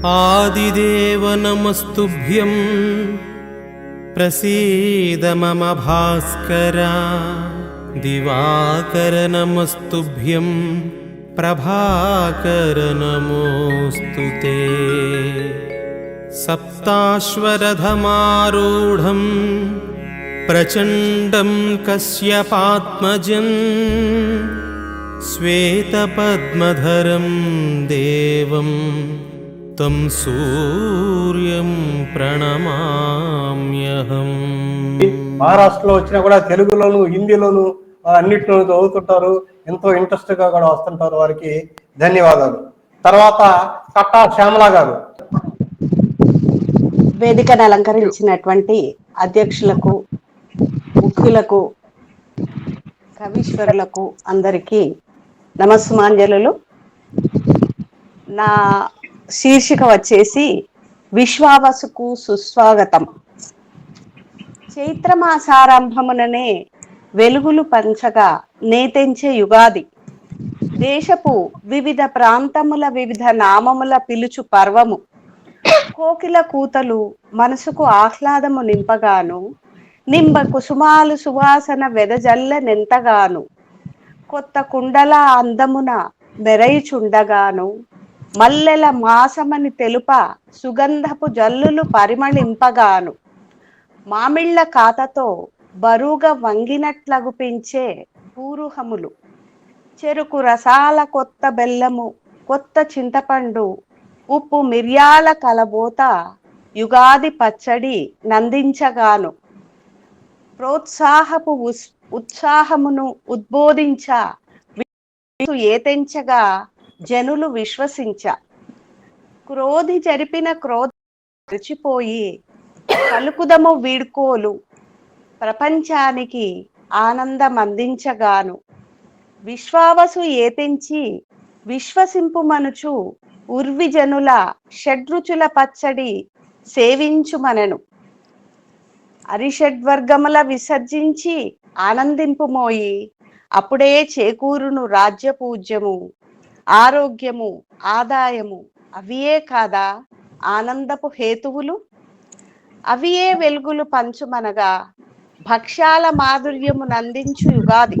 आदिदेव नमस्तुभ्यं प्रसीद मम भास्कर। दिवाकर नमस्तुभ्यं प्रभाकर नमोऽस्तुते। सप्ताश्वरथमारूढं प्रचण्डं कश्यपात्मजं श्वेतपद्मधरं देवं तं सूर्यं प्रणमाम्यहम्। మహారాష్ట్రలో వచ్చినా కూడా తెలుగులోను హిందీలోను అన్నిట్లోనూ చదువుతుంటారు, ఎంతో ఇంట్రెస్ట్ గా కూడా వస్తుంటారు. వారికి ధన్యవాదాలు. తర్వాత కట్టా శ్యామల గారు. వేదికను అలంకరించినటువంటి అధ్యక్షులకు, ముఖ్యులకు, కవీశ్వరులకు అందరికీ నమస్సుమాంజలు. నా శీర్షిక వచ్చేసి విశ్వావసుకు సుస్వాగతం. చైత్రమాసారంభముననే వెలుగులు పంచగా నేతెంచే యుగాది. దేశపు వివిధ ప్రాంతముల వివిధ నామముల పిలుచు పర్వము. కోకిల కూతలు మనసుకు ఆహ్లాదము నింపగాను, నింబ కుసుమాలు సువాసన వెదజల్లనెంతగాను, కొత్త కుండల అందమున మెరయిచుండగాను, మల్లెల మాసమని తెలుప సుగంధపు జల్లులు పరిమళింపగాను, మామిళ్ళ కాతతో బరువుగా వంగినట్లగుపించే పూరుహములు, చెరుకు రసాల కొత్త బెల్లము, కొత్త చింతపండు, ఉప్పు మిర్యాల కలబోత యుగాది పచ్చడి నందించగాను, ప్రోత్సాహపు ఉత్సాహమును ఉద్బోధించ ఏతెంచగా జనులు విశ్వసించ, క్రోధి జరిపిన క్రోధ మరిచిపోయి పలుకుదము వీడ్కోలు ప్రపంచానికి ఆనందమందించగాను, విశ్వావసు ఏతెంచి విశ్వసింపు మనుచు ఉర్విజనుల షడ్రుచుల పచ్చడి సేవించుమనెను. అరిషడ్వర్గముల విసర్జించి ఆనందింపుమోయి, అప్పుడే చేకూరును రాజ్యపూజ్యము, ఆరోగ్యము, ఆదాయము. అవియే కాదా ఆనందపు హేతువులు? అవియే వెలుగులు పంచుమనగా భక్ష్యాల మాధుర్యము నందించు యుగాది.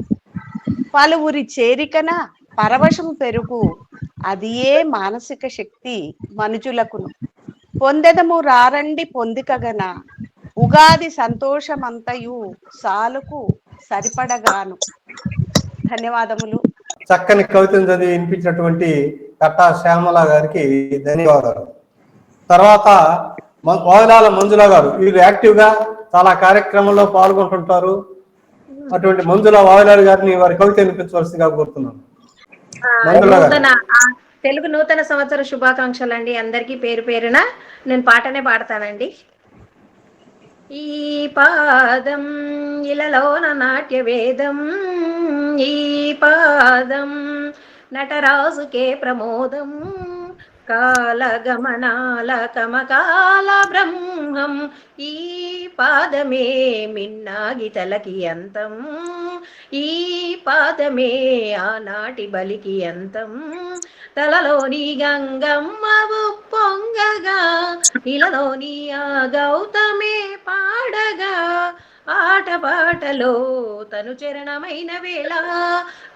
పలువురి చేరికన పరవశము పెరుగు, అది ఏ మానసిక శక్తి మనుజులకును. పొందెదము రారండి పొందికగన, ఉగాది సంతోషమంతయు సాలుకు సరిపడగాను. ధన్యవాదములు. చక్కని కవితను చదివి వినిపించినటువంటి కట్టా శ్యామల గారికి ధన్యవాదాలు. తర్వాత వావిలాల మంజుల గారు. వీరు యాక్టివ్ గా చాలా కార్యక్రమంలో పాల్గొంటుంటారు. అటువంటి మంజుల వావిలాల గారిని వారి కవిత వినిపించవలసిందిగా కోరుతున్నాను. తెలుగు నూతన సంవత్సర శుభాకాంక్షలు అండి అందరికీ. పేరు పేరున నేను పాటనే పాడతానండి. ఈ పాదం ఇలలోన నాట్య వేదం, ఈ పాదం నటరాజుకే ప్రమోదం, కాలగమనాల కమకాల బ్రహ్మం, ఈ పాదమే మిన్నాగి తలకి అంతం, ఈ పాదమే ఆనాటి బలికి అంతం. తలలోని గంగమ్మవు పొంగగా, ఇలలోని ఆ గౌతమే పాడగా, ఆటపాటలో తను చరణమైన వేళ,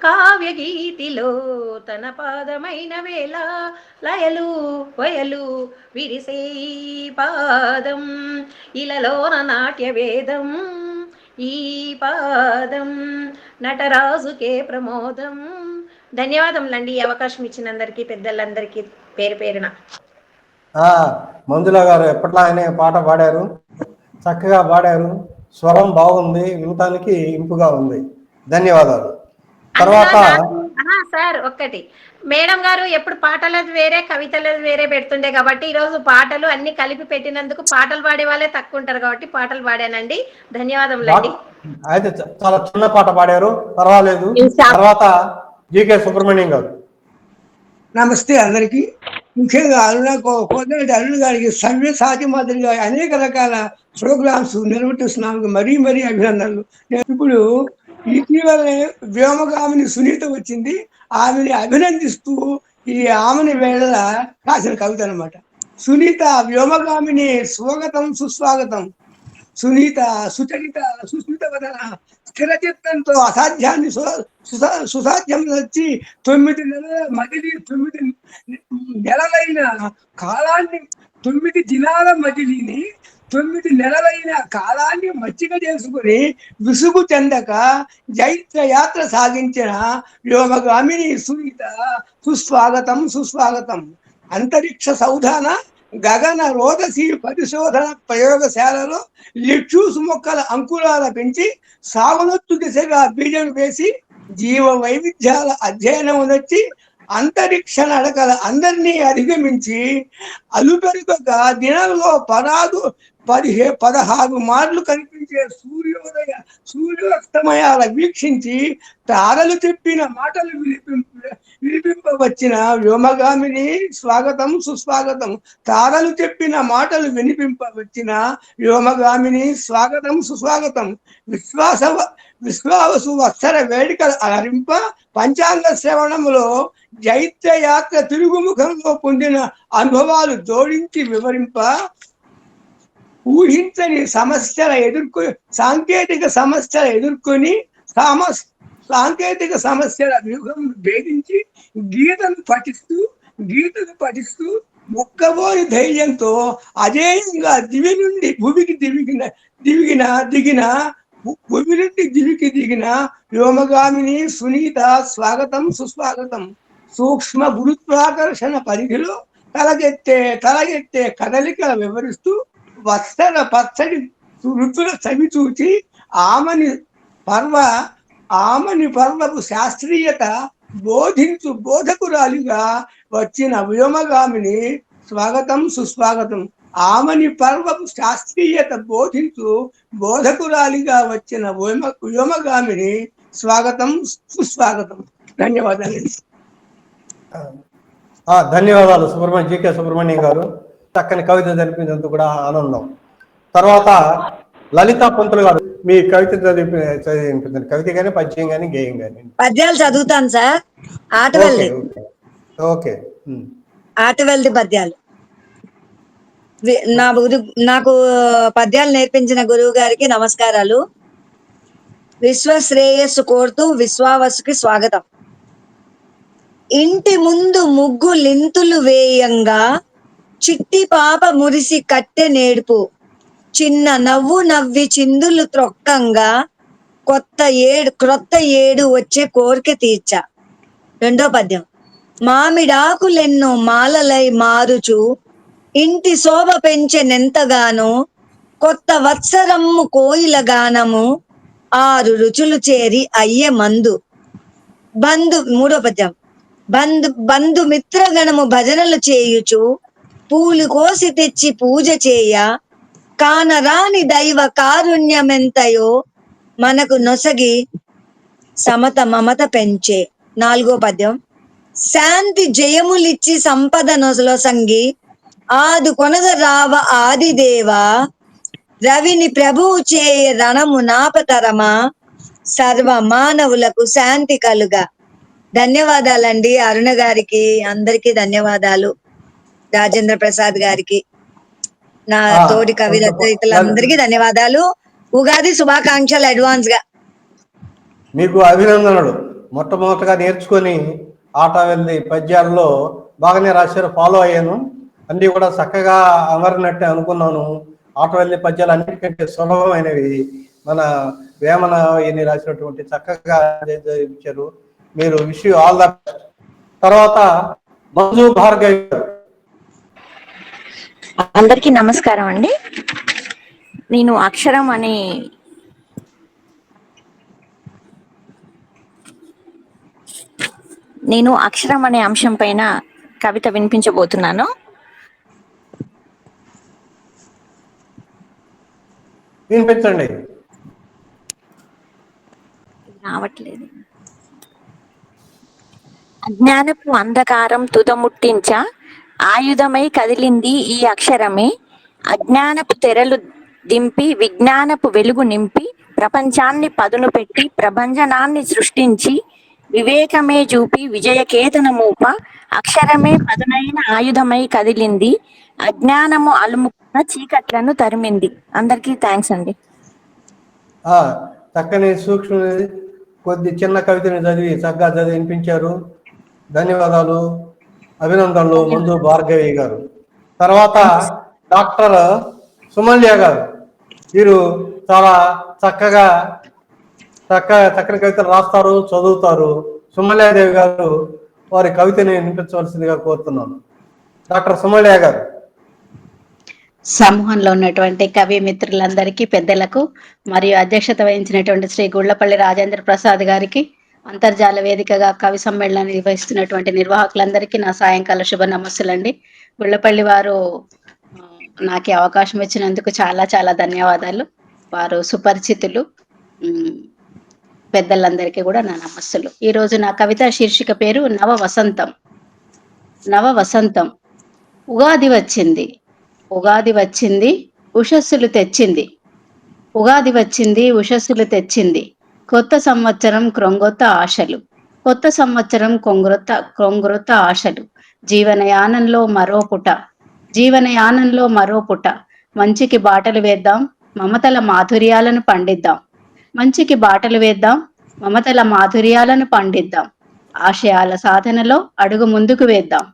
కావ్య గీతిలో తన పాదమైన వేళ, లయలు వయలు విరిసే పాదం, ఇలలోన నాట్య వేదం, ఈ పాదం నటరాజుకే ప్రమోదం. ధన్యవాదములండి ఈ అవకాశం ఇచ్చినందరికీ, పెద్దలందరికీ పేరు పేరున. మంజుల గారు ఎప్పట్లానే పాట పాడారు, చక్కగా పాడారు. స్వరం బాగుంది, వినటానికి ఇంపుగా ఉంది. ధన్యవాదాలు. తర్వాత సార్ ఒక్కటి, మేడం గారు ఎప్పుడు పాటలది వేరే కవితలది వేరే పెడుతుండే కాబట్టి ఈరోజు పాటలు అన్ని కలిపి పెట్టినందుకు పాటలు పాడే వాళ్ళే తక్కువ ఉంటారు కాబట్టి పాటలు పాడానండి. ధన్యవాదములండి. అయితే చాలా చిన్న పాట పాడారు, పర్వాలేదు. తర్వాత జీకే సుబ్రహ్మణ్యం గారు. నమస్తే అందరికి. ముఖ్యంగా అరుణ్ గారికి సవ్య సాటి మాదిరిగా అనేక రకాల ప్రోగ్రామ్స్ నిర్వర్తిస్తున్నాము. మరీ అభినందనలు. ఇప్పుడు ఇటీవలే వ్యోమగామిని సునీత వచ్చింది, ఆమెని అభినందిస్తూ ఈ ఆమెని వేళ రాసిన కవిత అనమాట. సునీత వ్యోమగామిని స్వాగతం సుస్వాగతం. సునీత సుచరిత సుస్మిత వదన స్థిర చిత్తంతో అసాధ్యాన్ని సుసాధ్యం వచ్చి 9 నెలల మజిలీ 9 నెలలైన కాలాన్ని 9 దినాల మజిలీని 9 నెలలైన కాలాన్ని మచ్చిక చేసుకుని విసుగు చెందక జైత్ర యాత్ర సాగించిన వ్యోమగామిని సునీత సుస్వాగతం సుస్వాగతం. అంతరిక్ష సౌధాన గగన రోదసి పరిశోధన ప్రయోగశాలలో లిట్యూస్ మొక్కల అంకురాల పెంచి సాగునొత్తు దిశగా బీజం వేసి జీవ వైవిధ్యాల అధ్యయనం వచ్చి అంతరిక్ష నడకల అందరినీ అధిగమించి అలుపెరుగగా దినంలో 16 మార్లు కనిపించే సూర్యాస్తమయాల వీక్షించి తారలు చెప్పిన మాటలు వినిపింపవచ్చిన వ్యోమగామిని స్వాగతం సుస్వాగతం. తారలు చెప్పిన మాటలు వినిపింపవచ్చిన వ్యోమగామిని స్వాగతం సుస్వాగతం. విశ్వావసు వత్సర వేడుకలు అలరింప పంచాంగ శ్రవణములో జైత్ర యాత్ర తిరుగుముఖంలో పొందిన అనుభవాలు జోడించి వివరింప ఊహించని సాంకేతిక సమస్యల ఎదుర్కొని సాంకేతిక సమస్యల వ్యూహం భేదించి గీతను పఠిస్తూ మొక్కబోని ధైర్యంతో అజేయంగా దివి నుండి భూమికి దిగిన వ్యోమగామిని సునీత స్వాగతం సుస్వాగతం. సూక్ష్మ గురుత్వాకర్షణ పరిధిలో తలగెత్తే కదలికల వివరిస్తూ వత్సర పచ్చడి ఋతుల చవి చూచి ఆమని పర్వపు శాస్త్రీయత బోధించు బోధకురాలిగా వచ్చిన వ్యోమగామిని స్వాగతం సుస్వాగతం. ఆమని పర్వపు శాస్త్రీయత బోధించు బోధకురాలిగా వచ్చిన వ్యోమగామిని స్వాగతం సుస్వాగతం. ధన్యవాదాలు. ధన్యవాదాలు జీకే సుబ్రహ్మణ్యం గారు. చక్కని కవిత జరిపినందుకు కూడా ఆనందం. తర్వాత లలితా పంతులు గారు మీ కవిత చదివించారు. కవిత కానీ పద్యం కానీ గేయం కానీ? పద్యాలు చదువుతాను సార్. ఆటవెల్ది పద్యాలు. నాకు పద్యాలు నేర్పించిన గురువు గారికి నమస్కారాలు. విశ్వశ్రేయస్సు కోరుతూ విశ్వావసుకి స్వాగతం. ఇంటి ముందు ముగ్గులింతులు వేయంగా చిట్టి పాప మురిసి కట్టె నేడుపు, చిన్న నవ్వు నవ్వి చిందులు త్రొక్కంగా క్రొత్త ఏడు వచ్చే కోరిక తీర్చా. రెండో పద్యం. మామిడాకులెన్నో మాలలై మారుచు ఇంటి శోభ పెంచెనెంతగానో, కొత్త వత్సరమ్ము కోయిల గానము 6 రుచులు చేరి అయ్యే మందు. మూడో పద్యం. బంధుమిత్రగణము భజనలు చేయుచు పూలు కోసి తెచ్చి పూజ చేయ, కానరాని దైవ కారుణ్యమెంతయో మనకు నొసగి సమత మమత పెంచే. 4వ పద్యం. శాంతి జయములిచ్చి సంపద నొసంగి ఆదు కొనగ రావ ఆదిదేవా, రవిని ప్రభువు చేయ రణము నాపతరమా, సర్వ మానవులకు శాంతి కలుగా. ధన్యవాదాలండి అరుణ గారికి, అందరికీ ధన్యవాదాలు. రాజేంద్ర ప్రసాద్ గారికి, నా తోటి కవి రచయితలందరికీ ధన్యవాదాలు. ఉగాది శుభాకాంక్షలు అడ్వాన్స్ గా. మీకు అభినందనలు. మొట్టమొదటిగా నేర్చుకొని ఆటవెల్లి పద్యాల్లో బాగానే రాశారు, ఫాలో అయ్యాను. అన్ని కూడా చక్కగా అమరినట్టే అనుకున్నాను. ఆటవెల్లి పద్యాలు అన్నిటికంటే సులభమైనవి. మన వేమన ఈయన రాసినటువంటి చక్కగా ఇచ్చారు. మీరు wish you all the best. తర్వాత మంజు భార్గవి. అందరికీ నమస్కారం అండి. నేను అక్షరం అనే అంశం పైన కవిత వినిపించబోతున్నాను. వినిపించండి. రావట్లేదు. అజ్ఞానపు అంధకారం తుదముట్టించ ఆయుధమై కదిలింది ఈ అక్షరమే. అజ్ఞానపు తెరలు దింపి విజ్ఞానపు వెలుగు నింపి, ప్రపంచాన్ని పదును పెట్టి ప్రభంజనాన్ని సృష్టించి, వివేకమే చూపి విజయకేతన మూప, అక్షరమే పదునైన ఆయుధమై కదిలింది. అజ్ఞానము అలుముకున్న చీకట్లను తరిమింది. అందరికీ థ్యాంక్స్ అండి. చక్కని సూక్ష్మ కొద్ది చిన్న కవితని చదివి చక్కగా చదివి వినిపించారు. ధన్యవాదాలు, అభినందనలు మంజు భార్గవి గారు. తర్వాత డాక్టర్ సుమల్య గారు, వీరు చాలా చక్కని కవితలు రాస్తారు, చదువుతారు. సుమల్యాదేవి గారు వారి కవితని వినిపించవలసిందిగా కోరుతున్నాను. డాక్టర్ సుమల్య గారు. సమూహంలో ఉన్నటువంటి కవి మిత్రులందరికీ, పెద్దలకు మరియు అధ్యక్షత వహించినటువంటి శ్రీ గుళ్లపల్లి రాజేంద్ర ప్రసాద్ గారికి, అంతర్జాల వేదికగా కవి సమ్మేళనాన్ని నిర్వహిస్తున్నటువంటి నిర్వాహకులందరికీ నా సాయంకాల శుభ నమస్సులండి. గుళ్లపల్లి వారు నాకు అవకాశం ఇచ్చినందుకు చాలా చాలా ధన్యవాదాలు. వారు సుపరిచితులు. పెద్దలందరికీ కూడా నా నమస్సులు. ఈరోజు నా కవిత శీర్షిక పేరు నవ వసంతం. నవ వసంతం. ఉగాది వచ్చింది, ఉగాది వచ్చింది, ఉషస్సులు తెచ్చింది. ఉగాది వచ్చింది, ఉషస్సులు తెచ్చింది. కొత్త సంవత్సరం క్రొంగొత్త ఆశలు, కొత్త సంవత్సరం క్రొంగొత్త ఆశలు. జీవనయానంలో మరో పుట, జీవనయానంలో మరో పుట. మంచికి బాటలు వేద్దాం, మమతల మాధుర్యాలను పండిద్దాం. మంచికి బాటలు వేద్దాం, మమతల మాధుర్యాలను పండిద్దాం. ఆశయాల సాధనలో అడుగు ముందుకు వేద్దాం,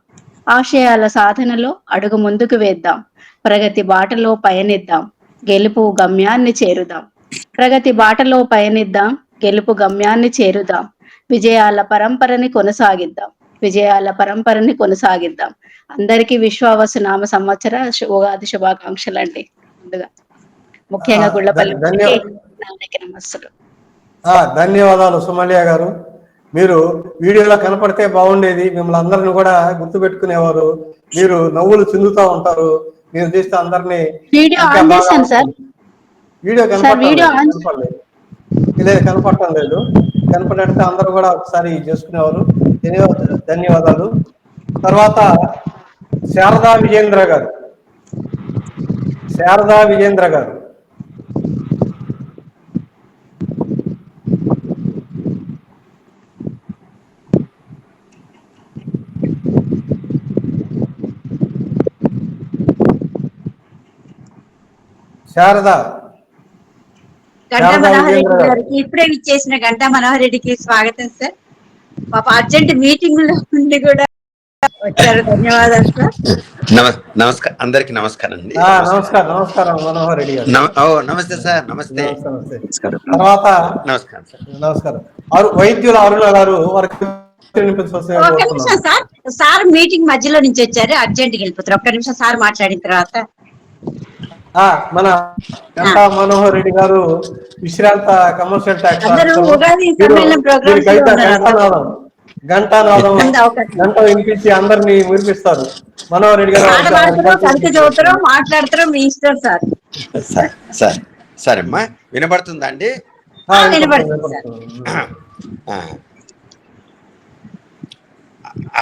ఆశయాల సాధనలో అడుగు ముందుకు వేద్దాం. ప్రగతి బాటలో పయనిద్దాం, గెలుపు గమ్యాన్ని చేరుదాం. ప్రగతి బాటలో పయనిద్దాం, గెలుపు గమ్యాన్ని చేరుదాం. విజయాల పరంపరని కొనసాగిద్దాం, విజయాల పరంపరని కొనసాగిద్దాం. అందరికీ విశ్వావసు నామ సంవత్సర ఉగాది శుభాకాంక్షలు అండి. ముందుగా ముఖ్యంగా గుళ్లపల్లి నమస్సులు. ధన్యవాదాలు సుమల్య గారు. మీరు వీడియోలో కనపడితే బాగుండేది, మిమ్మల్ని అందరిని కూడా గుర్తు పెట్టుకునేవారు. మీరు నవ్వులు చిందుతూ ఉంటారు, మీరు చేస్తే అందరినీ. వీడియో కనపడటం లేదు, కనపడితే అందరూ కూడా ఒకసారి చేసుకునేవారు. ధన్యవాదాలు. తర్వాత శారదా విజేంద్ర గారు. శారదా విజేంద్ర గారు. శారదా. గంటా మనోహర్ రెడ్డి గారికి, ఇప్పుడే ఇచ్చేసిన గంటా మనోహర్ రెడ్డికి స్వాగతం సార్. పాప అర్జెంట్ మీటింగ్ లో ఉండి కూడా వచ్చారు. ధన్యవాదాలు సార్. నమస్కారం, అందరికి నమస్కారం అండి. నమస్కారం మనోహర్ రెడ్డి గారు. నమస్తే సార్. నమస్తే. తర్వాత నమస్కారం సార్. నమస్కారం. వైద్యుల అరుణ గారు, వారికి ఒక్క నిమిషం సార్. సార్ మీటింగ్ మధ్యలో నుంచి వచ్చారు, అర్జెంట్ గా వెళ్ళిపోతారు. ఒక్క నిమిషం సార్ మాట్లాడిన తర్వాత. మన గంటా మనోహర్ రెడ్డి గారు విశ్రాంత కమర్షియల్ ట్యాక్స్ గంటానాదం గంట వినిపించి అందరినీ మురిపిస్తారు. మనోహర్ రెడ్డి గారు మాట్లాడతారో మీ ఇష్టం సార్. సరే అమ్మా, వినబడుతుందా అండి?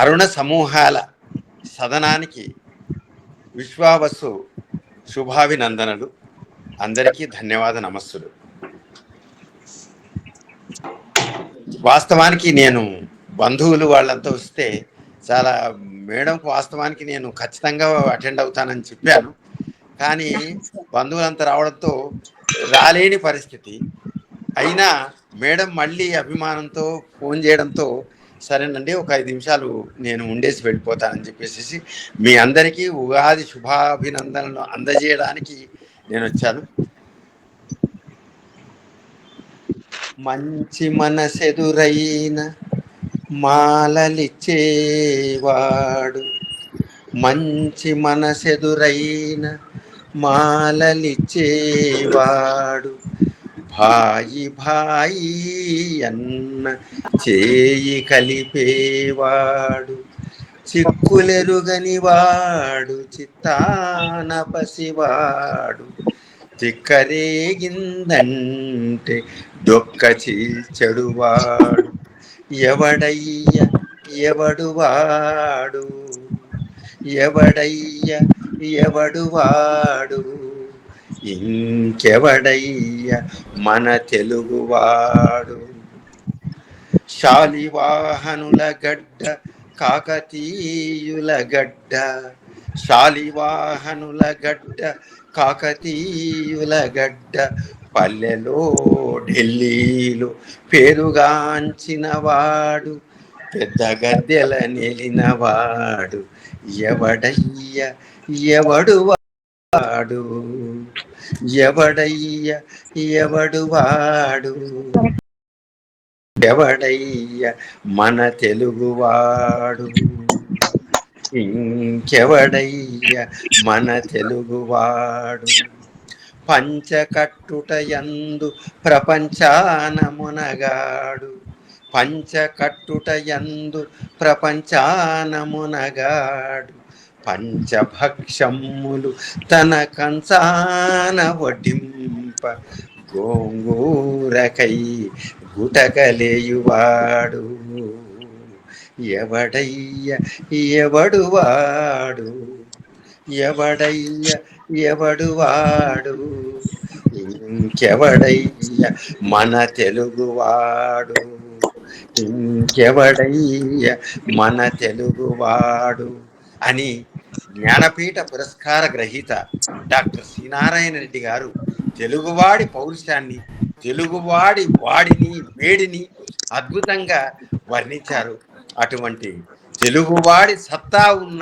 అరుణ సమూహాల సదనానికి విశ్వావసు శుభాభినందనలు. అందరికీ ధన్యవాద నమస్సులు. వాస్తవానికి నేను బంధువులు వాళ్ళంతా వస్తే చాలా మేడంకు వాస్తవానికి నేను ఖచ్చితంగా అటెండ్ అవుతానని చెప్పాను. కానీ బంధువులంతా రావడంతో రాలేని పరిస్థితి. అయినా మేడం మళ్ళీ అభిమానంతో ఫోన్ చేయడంతో సరేనండి ఒక 5 నిమిషాలు నేను ఉండేసి వెళ్ళిపోతానని చెప్పేసి మీ అందరికీ ఉగాది శుభాభినందనలు అందజేయడానికి నేను వచ్చాను. మంచి మనసెదురైన మాలలిచ్చేవాడు, మంచి మనసెదురైన మాలలిచ్చేవాడు, భాయి భాయి అన్న చేయి కలిపేవాడు, చిక్కులెరుగని వాడు చిత్తాన పసివాడు, తిక్కరేగిందంటే డొక్క చీల్చెడువాడు, ఎవడయ్య ఎవడువాడు, ఎవడయ్య ఎవడువాడు, ఇంకెవడయ్య మన తెలుగువాడు. శాలివాహనుల గడ్డ కాకతీయుల గడ్డ, శాలివాహనుల గడ్డ కాకతీయుల గడ్డ పల్లెలో ఢిల్లీలో పేరుగాంచిన వాడు పెద్ద గద్దెల నెలినవాడు ఎవడయ్య ఎవడు వాడు ఎవడయ్య ఎవడు వాడు ఎవడయ్య మన తెలుగువాడు ఇంకెవడయ్య మన తెలుగువాడు పంచకట్టుటయందు ప్రపంచానమునగాడు పంచకట్టుటయందు ప్రపంచానమునగాడు పంచభక్షములు తన కంచాన వడ్డింప గోంగూరకై గుటకలేయువాడు ఎవడయ్య ఎవడు వాడు ఎవడయ్య ఎవడు వాడు ఇంకెవడయ్య మన తెలుగువాడు ఇంకెవడయ్య మన తెలుగువాడు అని జ్ఞానపీఠ పురస్కార గ్రహీత డాక్టర్ సి నారాయణ రెడ్డి గారు తెలుగువాడి పౌరుషాన్ని తెలుగువాడి వాడిని వేడిని అద్భుతంగా వర్ణించారు. అటువంటి తెలుగువాడి సత్తా ఉన్న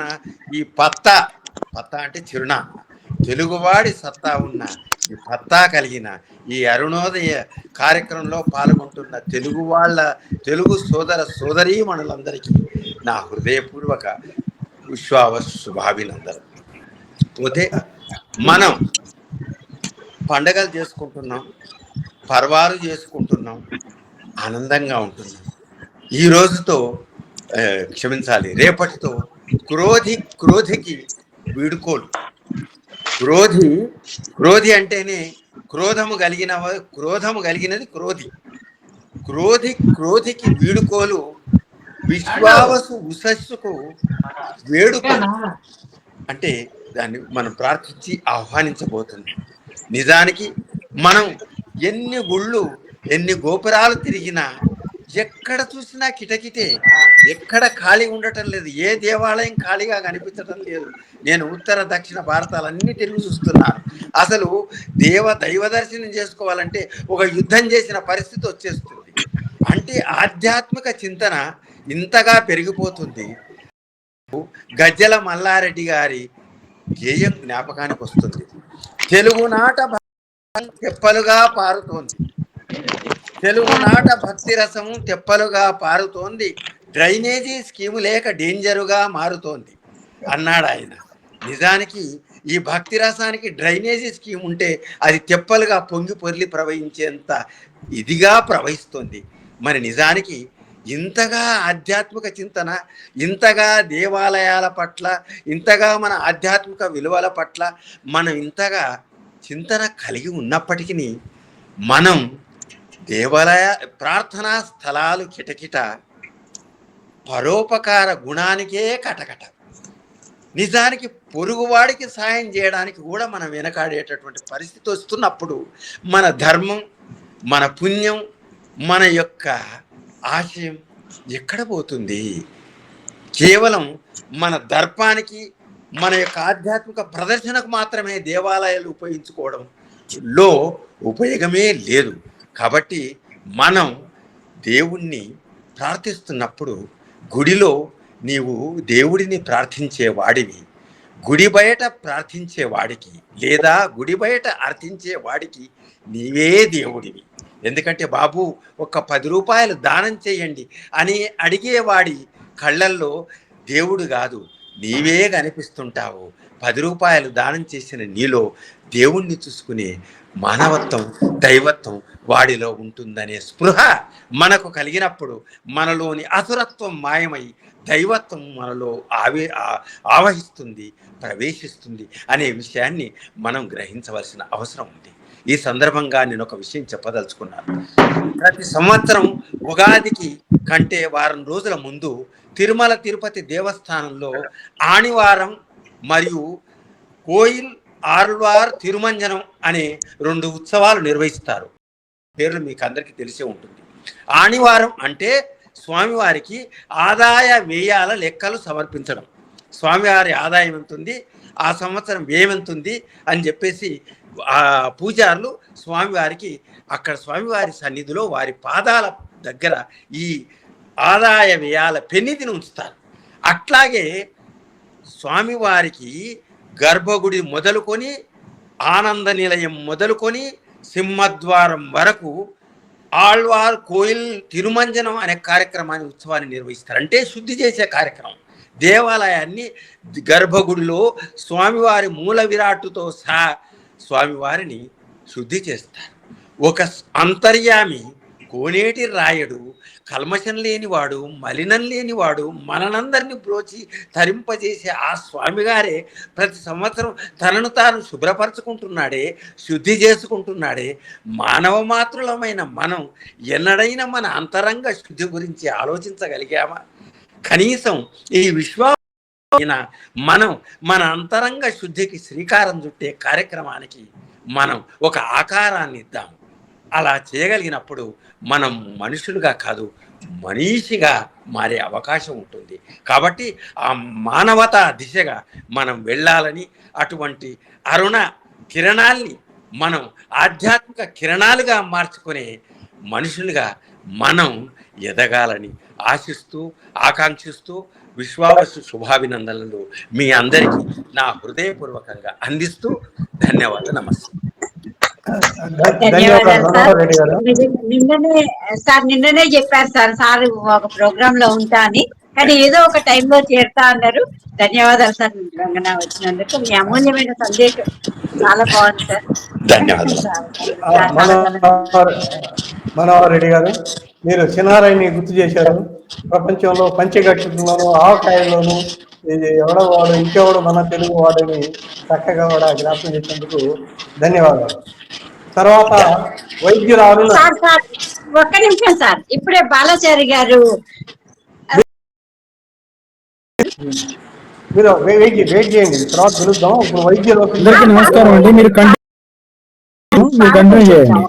ఈ పత్తా అంటే చిరునామా, తెలుగువాడి సత్తా ఉన్న ఈ పత్తా కలిగిన ఈ అరుణోదయ కార్యక్రమంలో పాల్గొంటున్న తెలుగు సోదర సోదరీమణులందరికీ నా హృదయపూర్వక శుభాభినందనలు. పోతే మనం పండగలు చేసుకుంటున్నాం, పర్వాలు చేసుకుంటున్నాం, ఆనందంగా ఉంటున్నాం. ఈ రోజుతో క్షమించాలి, రేపటితో క్రోధికి వీడుకోలు. క్రోధి అంటేనే క్రోధము కలిగినది క్రోధికి వీడుకోలు. విశ్వావసు ఉషస్సుకు వేడుకోలు అంటే దాన్ని మనం ప్రార్థించి ఆహ్వానించబోతున్నాం. నిజానికి మనం ఎన్ని గుళ్ళు ఎన్ని గోపురాలు తిరిగినా ఎక్కడ చూసినా కిటకిటే, ఎక్కడ ఖాళీ ఉండటం లేదు, ఏ దేవాలయం ఖాళీగా కనిపించటం లేదు. నేను ఉత్తర దక్షిణ భారతాలన్నీ తిరిగి చూస్తున్నాను. అసలు దైవ దర్శనం చేసుకోవాలంటే ఒక యుద్ధం చేసిన పరిస్థితి వచ్చేస్తుంది. అంటే ఆధ్యాత్మిక చింతన ఇంతగా పెరిగిపోతుంది. గజ్జల మల్లారెడ్డి గారి గేయం జ్ఞాపకానికి వస్తుంది. తెలుగునాట తెప్పలుగా పారుతోంది, తెలుగునాట భక్తి రసము తెప్పలుగా పారుతోంది, డ్రైనేజీ స్కీము లేక డేంజరుగా మారుతోంది అన్నాడు ఆయన. నిజానికి ఈ భక్తి రసానికి డ్రైనేజీ స్కీమ్ ఉంటే అది తెప్పలుగా పొంగి పొర్లి ప్రవహించేంత ఇదిగా ప్రవహిస్తుంది. మరి నిజానికి ఇంతగా ఆధ్యాత్మిక చింతన, ఇంతగా దేవాలయాల పట్ల, ఇంతగా మన ఆధ్యాత్మిక విలువల పట్ల మనం ఇంతగా చింతన కలిగి ఉన్నప్పటికీ మనం దేవాలయ ప్రార్థనా స్థలాలు కిటకిట, పరోపకార గుణానికే కటకట. నిజానికి పొరుగువాడికి సాయం చేయడానికి కూడా మనం వెనకాడేటటువంటి పరిస్థితి వస్తున్నప్పుడు మన ధర్మం, మన పుణ్యం, మన యొక్క ఆశయం ఎక్కడ పోతుంది? కేవలం మన దర్పానికి, మన యొక్క ఆధ్యాత్మిక ప్రదర్శనకు మాత్రమే దేవాలయాలు ఉపయోగించుకోవడంలో ఉపయోగమే లేదు. కాబట్టి మనం దేవుణ్ణి ప్రార్థిస్తున్నప్పుడు గుడిలో నీవు దేవుడిని ప్రార్థించేవాడివి, గుడి బయట ప్రార్థించేవాడికి లేదా గుడి బయట అర్థించేవాడికి నీవే దేవుడివి. ఎందుకంటే బాబు ఒక 10 రూపాయలు దానం చేయండి అని అడిగేవాడి కళ్ళల్లో దేవుడు కాదు, నీవే కనిపిస్తుంటావు. 10 రూపాయలు దానం చేసిన నీలో దేవుణ్ణి చూసుకునే మానవత్వం, దైవత్వం వాడిలో ఉంటుందనే స్పృహ మనకు కలిగినప్పుడు మనలోని అసురత్వం మాయమై దైవత్వం మనలో ఆవహిస్తుంది, ప్రవేశిస్తుంది అనే విషయాన్ని మనం గ్రహించవలసిన అవసరం ఉంది. ఈ సందర్భంగా నేను ఒక విషయం చెప్పదలుచుకున్నాను. ప్రతి సంవత్సరం ఉగాదికి కంటే వారం రోజుల ముందు తిరుమల తిరుపతి దేవస్థానంలో ఆణివారం మరియు కోయిల్ ఆర్వార్ తిరుమంజనం అనే 2 ఉత్సవాలు నిర్వహిస్తారు. పేర్లు మీకు అందరికీ తెలిసే ఉంటుంది. ఆణివారం అంటే స్వామివారికి ఆదాయ వ్యయాల లెక్కలు సమర్పించడం, స్వామివారి ఆదాయం ఎంత ఉంది, ఆ సంవత్సరం వ్యయం ఉంది అని చెప్పేసి ఆ పూజారులు స్వామివారికి అక్కడ స్వామివారి సన్నిధిలో వారి పాదాల దగ్గర ఈ ఆదాయ వ్యయాల పెన్నిధిని ఉంచుతారు. అట్లాగే స్వామివారికి గర్భగుడి మొదలుకొని ఆనంద నిలయం మొదలుకొని సింహద్వారం వరకు ఆళ్వార్ కోయిల్ తిరుమంజనం అనే కార్యక్రమాన్ని ఉత్సవాన్ని నిర్వహిస్తారు. అంటే శుద్ధి చేసే కార్యక్రమం. దేవాలయాన్ని గర్భగుడిలో స్వామివారి మూల విరాట్టుతో సహా స్వామివారిని శుద్ధి చేస్తారు. ఒక అంతర్యామి కోనేటి రాయడు, కల్మషం లేనివాడు, మలినం లేనివాడు, మనందరినీ బ్రోచి తరింపజేసే ఆ స్వామిగారే ప్రతి సంవత్సరం తనను తాను శుభ్రపరచుకుంటున్నాడే, శుద్ధి చేసుకుంటున్నాడే. మానవ మాతృలమైన మనం ఎన్నడైనా మన అంతరంగ శుద్ధి గురించి ఆలోచించగలిగామా? కనీసం ఈ మనం మన అంతరంగ శుద్ధికి శ్రీకారం చుట్టే కార్యక్రమానికి మనం ఒక ఆకారాన్ని ఇద్దాం. అలా చేయగలిగినప్పుడు మనం మనుషులుగా కాదు, మనీషిగా మారే అవకాశం ఉంటుంది. కాబట్టి ఆ మానవతా దిశగా మనం వెళ్ళాలని, అటువంటి అరుణ కిరణాల్ని మనం ఆధ్యాత్మిక కిరణాలుగా మార్చుకునే మనుషులుగా మనం ఎదగాలని ఆశిస్తూ ఆకాంక్షిస్తూ విశ్వావసు శుభాభినందనలు మీ అందరికీ నా హృదయపూర్వకంగా అందిస్తూ ధన్యవాదాలు. నమస్తే. ధన్యవాదాలు సార్. నిన్ననే చెప్పారు సార్ ఒక ప్రోగ్రామ్ లో ఉంటా అని, కానీ ఏదో ఒక టైంలో చేరుతా అన్నారు. ధన్యవాదాలు సార్ రంగనా వచ్చినందుకు. మీ అమూల్యమైన సందేశం చాలా బాగుంది సార్. ధన్యవాదాలు. మనోహర్ రెడ్డి గారు, మీరు చిన్నారాయిని గుర్తు చేశారు. ప్రపంచంలో పంచగక్షలోను ఆవకాయలోను ఇది ఎవడో వాడు ఇంకెవడు మన తెలుగు వాడని చక్కగా కూడా జ్ఞాపకం చేసినందుకు ధన్యవాదాలు. తర్వాత వైద్యులు అరుణ. ఒక్క నిమిషం సార్, ఇప్పుడే బాలాచారి గారు మీరు వెయిట్ చేయండి, తర్వాత పిలుద్దాం. ఇప్పుడు వైద్యులు నమస్కారం అండి. మీరు కంటిన్యూ చేయండి.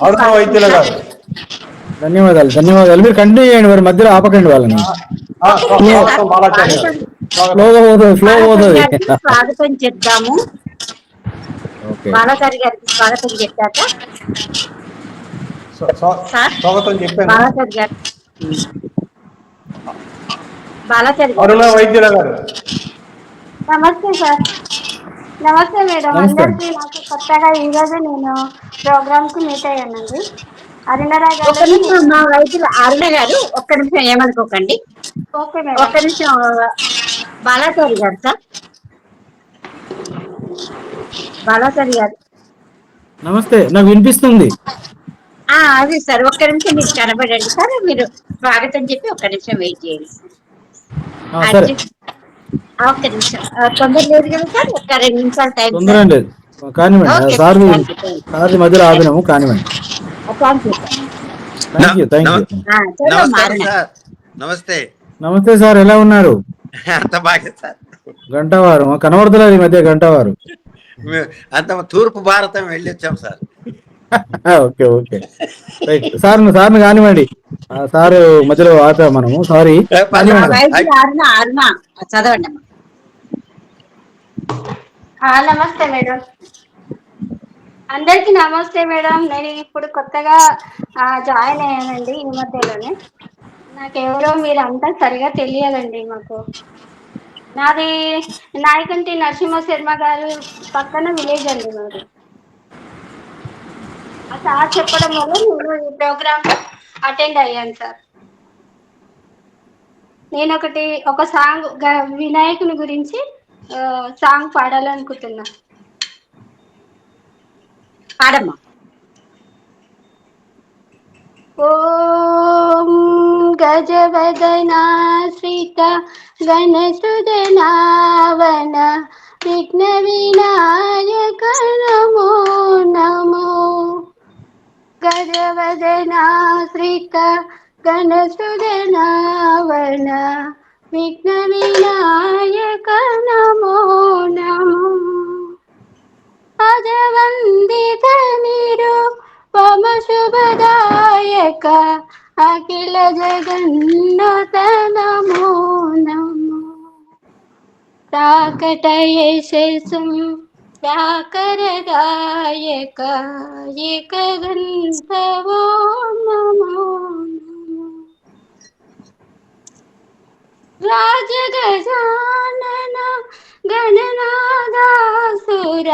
అరుణ వైద్యుల గారు ధన్యవాదాలు. మీరు కంటిన్యూ చేయండి, మరి మధ్యలో ఆపకండి వాళ్ళని. స్వాగతం చెప్తాము. బాలాచారి గారికి స్వాగతం చెప్పాక స్వాగతం చెప్పాను. బాలాచారి అరుణ వైద్యుల గారు. నమస్తే సార్. నమస్తే మేడం అందరికి. నాకు కొత్తగా ఈ రోజు నేను ప్రోగ్రామ్ కు మీట్ అయ్యానండి. అరుణరాజు మా వైద్యులు అరుణ గారు, ఒక్క నిమిషం ఏమనుకోకండి. Okay madam. ఒక్క నిమిషం. బాలాచారి గారు సార్, బాలాచారి గారు నమస్తే, నాకు వినిపిస్తుంది. అది సార్, ఒక్క నిమిషం మీరు కనబడండి సార్. మీరు స్వాగతం చెప్పి ఒక్క నిమిషం వెయిట్ చేయండి. ఒక్క నిమిషం, తొందర లేదు కదా సార్, ఒక్క 2 నిమిషాలు టైం. కానివ్వండి సార్, మధ్యలో ఆపినాము. కానివ్వండి. నమస్తే సార్, ఎలా ఉన్నారు? గంటవారం కనబడుతున్నారు ఈ మధ్య. గంటవారు అంత తూర్పు భారతం వెళ్ళి వచ్చాం సార్. Okay right. సార్ను కానివ్వండి. సార్ మధ్యలో ఆపా మనము, సారీ. చదవండి. నమస్తే మేడం. అందరికి నమస్తే మేడం. నేను ఇప్పుడు కొత్తగా జాయిన్ అయ్యానండి ఈ మధ్యలోనే. నాకెవరో మీరు అంతా సరిగా తెలియదండి. నాది నాయకంటి నరసింహ శర్మ గారు పక్కన విలేజ్ అండి మాది. ఆ సార్ చెప్పడం వల్ల నేను ఈ ప్రోగ్రామ్ అటెండ్ అయ్యాను సార్. నేను ఒక సాంగ్ వినాయకుని గురించి సాంగ్ పాడాలనుకుంటున్నా. పాడమ్మా. ఓం గజవదనా శ్రీత గణసుదనావన విఘ్న వినాయక నమో నమో. గజవదనా శ్రీత గణసుదనావన విఘ్న వినాయక నమో నమో. అజవందిత నిరు పమ శుభదాయక అఖిల జగన్నాథ నమో నమో. ప్రాకటయశం వ్యాకరదాయక ఏకదంతవో నమో నమో రాజగజానన గణనాదాసుర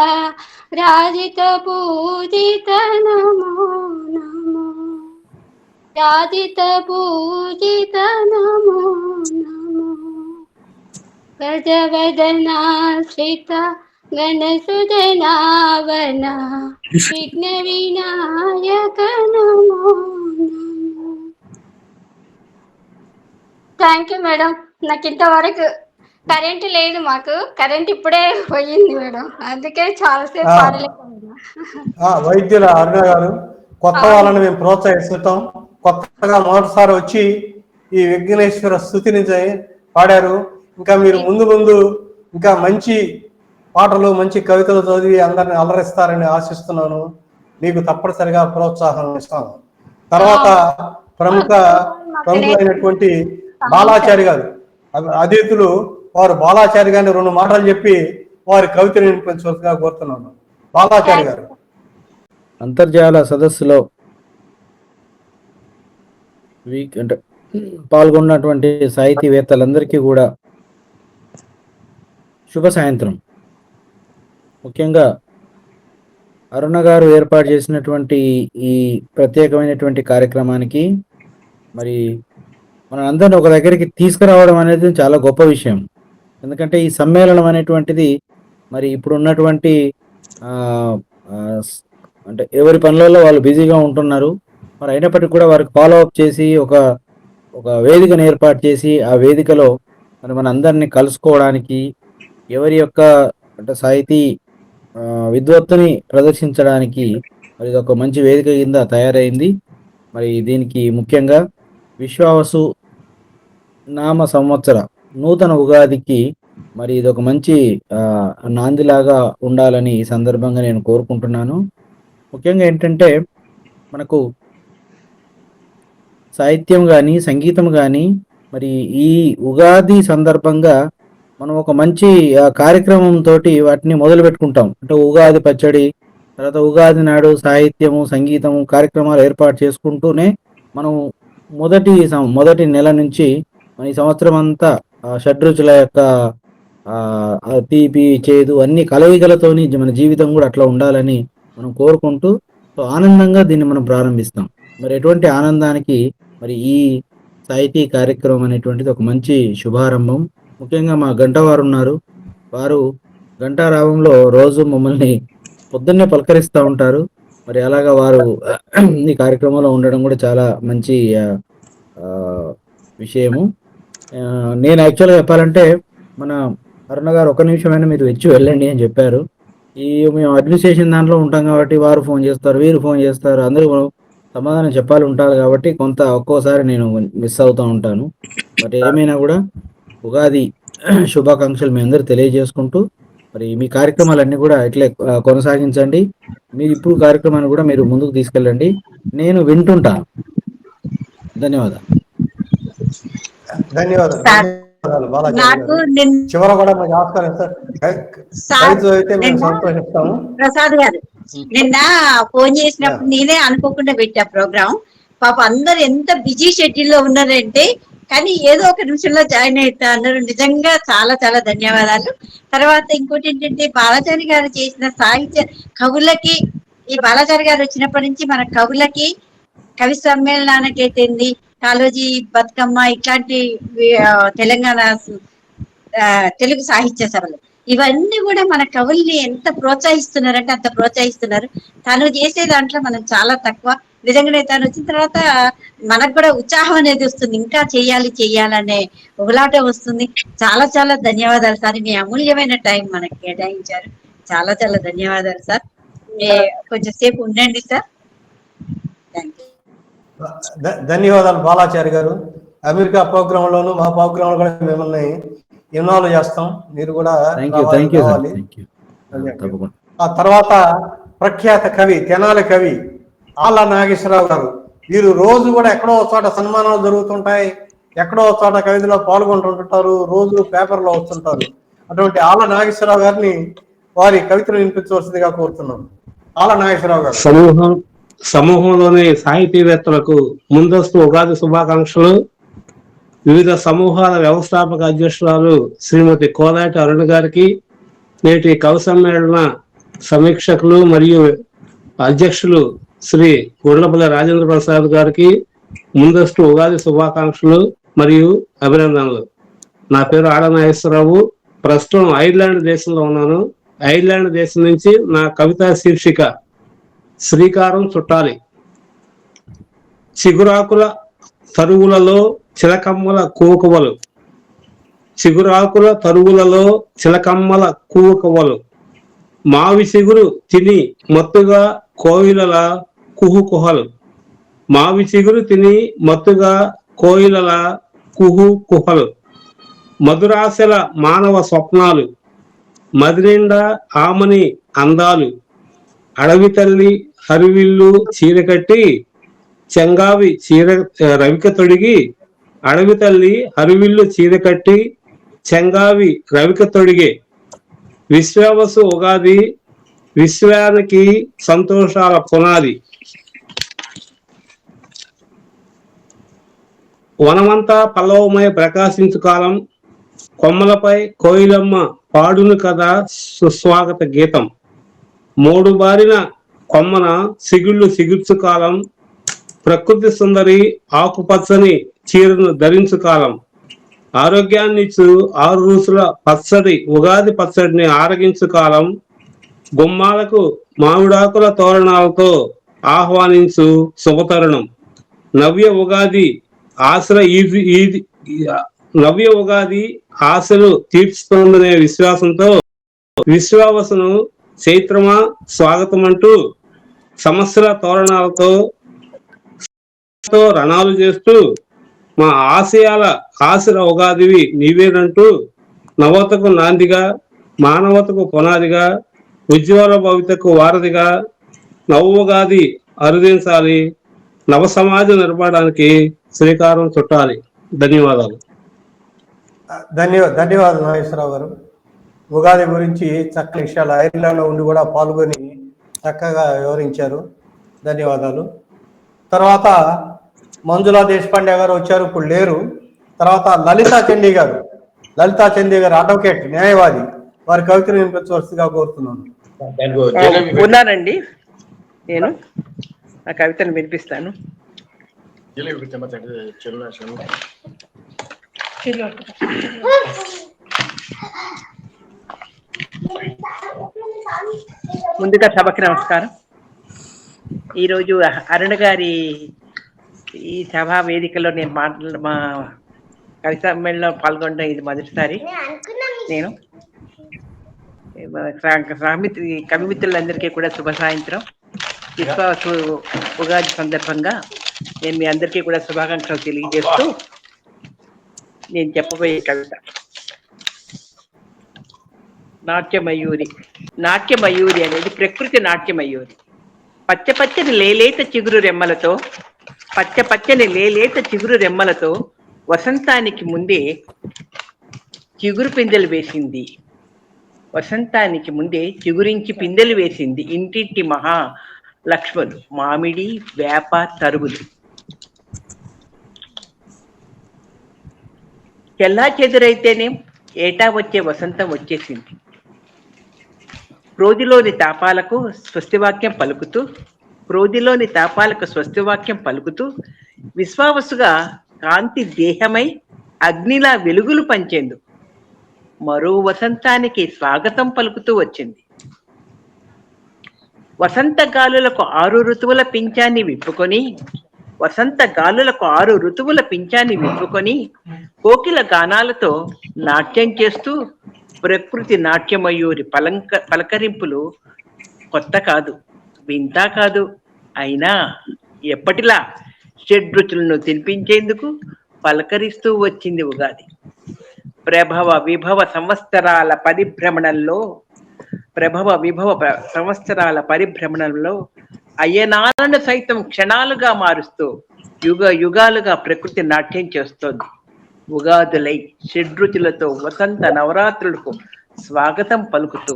రాజిత పూజిత నమో నమో రాజిత పూజిత నమో నమో గజవదనాశ్రిత గణసుజనావన విఘ్న వినాయక నమో నమో. Thank you madam. నాకు ఇంతవరకు కరెంట్ లేదు, మాకు కరెంట్ ఇప్పుడే పోయింది మేడం, అందుకే చాలాసేపు పాడలేకపోయినా. వైద్యుల అరుణ గారు, కొత్త వాళ్ళని మేము ప్రోత్సహిస్తుంటాం. కొత్తగా మొదటిసారి వచ్చి ఈ విఘ్నేశ్వర స్తుతిని పాడారు. ఇంకా మీరు ముందు ముందు ఇంకా మంచి పాటలు మంచి కవితలు చదివి అందరిని అలరిస్తారని ఆశిస్తున్నాను. మీకు తప్పనిసరిగా ప్రోత్సాహం ఇస్తాను. తర్వాత ప్రముఖులైనటువంటి బాలాచారి గారు అతిథులు, వారు బాలాచారి గారిని 2 మాటలు చెప్పి వారి కవితను వినిపించవలసిగా కోరుతున్నాను. బాలాచారి గారు. అంతర్జాల సదస్సులో అంటే పాల్గొన్నటువంటి సాహితీవేత్తలందరికీ కూడా శుభ సాయంత్రం. ముఖ్యంగా అరుణ గారు ఏర్పాటు చేసినటువంటి ఈ ప్రత్యేకమైనటువంటి కార్యక్రమానికి మరి మన అందరిని ఒక దగ్గరికి తీసుకురావడం అనేది చాలా గొప్ప విషయం. ఎందుకంటే ఈ సమ్మేళనం అనేటువంటిది మరి ఇప్పుడు ఉన్నటువంటి అంటే ఎవరి పనులలో వాళ్ళు బిజీగా ఉంటున్నారు. మరి అయినప్పటికీ కూడా వారికి ఫాలో అప్ చేసి ఒక వేదికను ఏర్పాటు చేసి ఆ వేదికలో మరి మన అందరినీ కలుసుకోవడానికి, ఎవరి యొక్క అంటే సాహితీ విద్వత్తుని ప్రదర్శించడానికి మరి ఇది ఒక మంచి వేదిక కింద తయారైంది. మరి దీనికి ముఖ్యంగా విశ్వావసు నామ సంవత్సర నూతన ఉగాదికి మరి ఇది ఒక మంచి నాందిలాగా ఉండాలని ఈ సందర్భంగా నేను కోరుకుంటున్నాను. ముఖ్యంగా ఏంటంటే మనకు సాహిత్యం కానీ సంగీతం కానీ మరి ఈ ఉగాది సందర్భంగా మనం ఒక మంచి కార్యక్రమంతో వాటిని మొదలు పెట్టుకుంటాం. అంటే ఉగాది పచ్చడి, తర్వాత ఉగాది నాడు సాహిత్యము సంగీతము కార్యక్రమాలు ఏర్పాటు చేసుకుంటూనే మనం మొదటి నెల నుంచి మన ఈ సంవత్సరం అంతా షడ్రుచుల యొక్క తీపి చేదు అన్ని కలయికలతోని మన జీవితం కూడా అట్లా ఉండాలని మనం కోరుకుంటూ ఆనందంగా దీన్ని మనం ప్రారంభిస్తాం. మరి ఎటువంటి ఆనందానికి మరి ఈ సాహితీ కార్యక్రమం అనేటువంటిది ఒక మంచి శుభారంభం. ముఖ్యంగా మా గంటవారు ఉన్నారు. వారు గంటారావంలో రోజు మమ్మల్ని పొద్దున్నే పలకరిస్తూ ఉంటారు. మరి అలాగా వారు ఈ కార్యక్రమంలో ఉండడం కూడా చాలా మంచి విషయము. నేను యాక్చువల్గా చెప్పాలంటే మన అరుణ గారు 1 నిమిషమైనా మీరు వచ్చి వెళ్ళండి అని చెప్పారు. మేము అడ్మినిస్ట్రేషన్ దాంట్లో ఉంటాం కాబట్టి వారు ఫోన్ చేస్తారు, వీరు ఫోన్ చేస్తారు, అందరూ సమాధానం చెప్పాలి ఉంటారు కాబట్టి ఒక్కోసారి నేను మిస్ అవుతూ ఉంటాను. బట్ ఏమైనా కూడా ఉగాది శుభాకాంక్షలు మీ అందరూ తెలియజేసుకుంటూ మరి మీ కార్యక్రమాలన్నీ కూడా ఇట్లే కొనసాగించండి. మీరు ఇప్పుడు కార్యక్రమాన్ని కూడా మీరు ముందుకు తీసుకెళ్ళండి. నేను వింటుంటాను. ధన్యవాదాలు. చివర కూడా ప్రసాద్ గారు నిన్న ఫోన్ చేసినప్పుడు నేనే అనుకోకుండా పెట్టా ప్రోగ్రామ్. పాప అందరు ఎంత బిజీ షెడ్యూల్ లో ఉన్నారంటే, కానీ ఏదో ఒక నిమిషంలో జాయిన్ అవుతా అన్నారు. నిజంగా చాలా చాలా ధన్యవాదాలు. తర్వాత ఇంకోటి ఏంటంటే బాలాచారి గారు చేసిన సాహిత్య కవులకి, ఈ బాలాచారి గారు వచ్చినప్పటి నుంచి మన కవులకి కవి సమ్మేళనానికి అయితేంది, కాళోజీ బతుకమ్మ ఇట్లాంటి తెలంగాణ తెలుగు సాహిత్య సభలు ఇవన్నీ కూడా మన కవుల్ని ఎంత ప్రోత్సహిస్తున్నారంటే అంత ప్రోత్సహిస్తున్నారు. తను చేసే దాంట్లో మనం చాలా తక్కువ. నిజంగానే తను వచ్చిన తర్వాత మనకు కూడా ఉత్సాహం అనేది వస్తుంది, ఇంకా చెయ్యాలనే ఒకలాటే వస్తుంది. చాలా చాలా ధన్యవాదాలు సార్, మీ అమూల్యమైన టైం మనకి కేటాయించారు. చాలా చాలా ధన్యవాదాలు సార్. కొంచెం సేపు ఉండండి సార్. ధన్యవాదాలు బాలాచారి గారు. అమెరికా ప్రోగ్రామ్ లోను మా ప్రోగ్రామ్ లో కూడా మిమ్మల్ని ఇన్వాల్వ్ చేస్తాం. మీరు కూడా రావాలి. ఆ తర్వాత ప్రఖ్యాత కవి, తెనాలి కవి ఆళ్ళ నాగేశ్వరరావు గారు. వీరు రోజు కూడా ఎక్కడో చోట సన్మానాలు జరుగుతుంటాయి, ఎక్కడో చోట కవితలో పాల్గొంటుంటారు, రోజు పేపర్లో వస్తుంటారు. అటువంటి ఆళ్ళ నాగేశ్వరరావు గారిని వారి కవితలు వినిపించవలసిందిగా కోరుతున్నాం. ఆళ్ళ నాగేశ్వరరావు గారు. సమూహంలోని సాహితీవేత్తలకు ముందస్తు ఉగాది శుభాకాంక్షలు. వివిధ సమూహాల వ్యవస్థాపక అధ్యక్షురాలు శ్రీమతి కోదాటి అరుణ్ గారికి, నేటి కవి సమ్మేళన సమీక్షకులు మరియు అధ్యక్షులు శ్రీ గుండ్లపల్లి రాజేంద్ర ప్రసాద్ గారికి ముందస్తు ఉగాది శుభాకాంక్షలు మరియు అభినందనలు. నా పేరు ఆళ్ళ నాగేశ్వరరావు. ప్రస్తుతం ఐర్లాండ్ దేశంలో ఉన్నాను. ఐర్లాండ్ దేశం నుంచి నా కవితా శీర్షిక శ్రీకారం చుట్టాలి. చిగురాకుల తరుగులలో చిలకమ్మల కూకవలు, చిగురాకుల తరుగులలో చిలకమ్మల కూకవలు, మావి చిగురు తిని మత్తుగా కోయిలల కుహుకుహలు, మావి చిగురు తిని మత్తుగా కోయిలల కుహుకుహలు, మధురాశల మానవ స్వప్నాలు, మదినిండా ఆమని అందాలు, అడవి తల్లి హరివిల్లు చీరకట్టి చెంగావి రవిక తొడిగి, అడవి తల్లి హరివిల్లు చీరకట్టి చెంగావి రవిక తొడిగే, విశ్వావసు ఉగాది విశ్వానికి సంతోషాల పునాది, వనమంతా పల్లవమై ప్రకాశించు కాలం, కొమ్మలపై కోయిలమ్మ పాడును కదా సుస్వాగత గీతం, మూడు బారిన కొమ్మన సిగుళ్ళు సిగుర్చు కాలం, ప్రకృతి సుందరి ఆకుపచ్చని చీరను ధరించు కాలం, ఆరోగ్యాన్నిచ్చు 6 రుచుల పచ్చడి ఉగాది పచ్చడిని ఆరగించు కాలం, గుమ్మాలకు మామిడాకుల తోరణాలతో ఆహ్వానించు శుభతరుణం, నవ్య ఉగాది ఆశలు తీర్చుతోందనే విశ్వాసంతో విశ్వావసును చైత్రమా స్వాగతం అంటూ సంవత్సర తోరణాలతో రణాలు చేస్తూ మా ఆశల ఉగాదివి నీవేనంటూ నవతకు నాందిగా, మానవతకు పునాదిగా, ఉజ్వల భవితకు వారధిగా నవోగాది అరుదించాలి, నవ సమాజం నిర్మాణానికి శ్రీకారం చుట్టాలి. ధన్యవాదాలు. ధన్యవాదాలు నాగేశ్వరరావు గారు. ఉగాది గురించి చక్కని విషయాలు ఐర్లాండ్లో ఉండి కూడా పాల్గొని చక్కగా వివరించారు. ధన్యవాదాలు. తర్వాత మంజులా దేశపాండే గారు వచ్చారు, ఇప్పుడు లేరు. తర్వాత లలితా చండీ గారు అడ్వకేట్, న్యాయవాది, వారి కవితను వినిపించవలసిందిగా కోరుతున్నాను. ఉన్నానండి, నేను ఆ కవితను వినిపిస్తాను. ముందుగా సభకి నమస్కారం. ఈరోజు అరుణ గారి ఈ సభా వేదికలో నేను మా కవి సమ్మేళనలో పాల్గొనడం ఇది మొదటిసారి. నేను కవిమిత్రులందరికీ కూడా శుభ సాయంత్రం. విశ్వాసు ఉగాది సందర్భంగా నేను మీ అందరికీ కూడా శుభాకాంక్షలు తెలియజేస్తూ నేను చెప్పబోయే కవిత నాట్యమయూరి. నాట్యమయూరి అనేది ప్రకృతి నాట్యమయూరి. పచ్చని లేలేత చిగురు రెమ్మలతో వసంతానికి ముందే చిగురు పిందెలు వేసింది. వసంతానికి ముందే చిగురించి పిందెలు వేసింది ఇంటింటి మహా లక్ష్మలు, మామిడి వేప తరుగులు. చెల్లా చెదురైతేనే ఏటా వచ్చే వసంతం వచ్చేసింది. ప్రోదిలోని తాపాలకు స్వస్తివాక్యం పలుకుతూ విశ్వావసుగా కాంతి దేహమై అగ్నిలా వెలుగులు పంచేందుకు మరో వసంతానికి స్వాగతం పలుకుతూ వచ్చింది. వసంత గాలులకు 6 ఋతువుల పింఛాన్ని విప్పుకొని కోకిల గానాలతో నాట్యం చేస్తూ ప్రకృతి నాట్యమయూరి పలకరింపులు కొత్త కాదు, వింత కాదు. అయినా ఎప్పటిలా షడ్రుచులను తినిపించేందుకు పలకరిస్తూ వచ్చింది ఉగాది. ప్రభవ విభవ సంవత్సరాల పరిభ్రమణంలో అయ్యనాలను సైతం క్షణాలుగా మారుస్తూ యుగాలుగా ప్రకృతి నాట్యం చేస్తోంది. ఉగాదులై షడ్రుచులతో వసంత నవరాత్రులకు స్వాగతం పలుకుతూ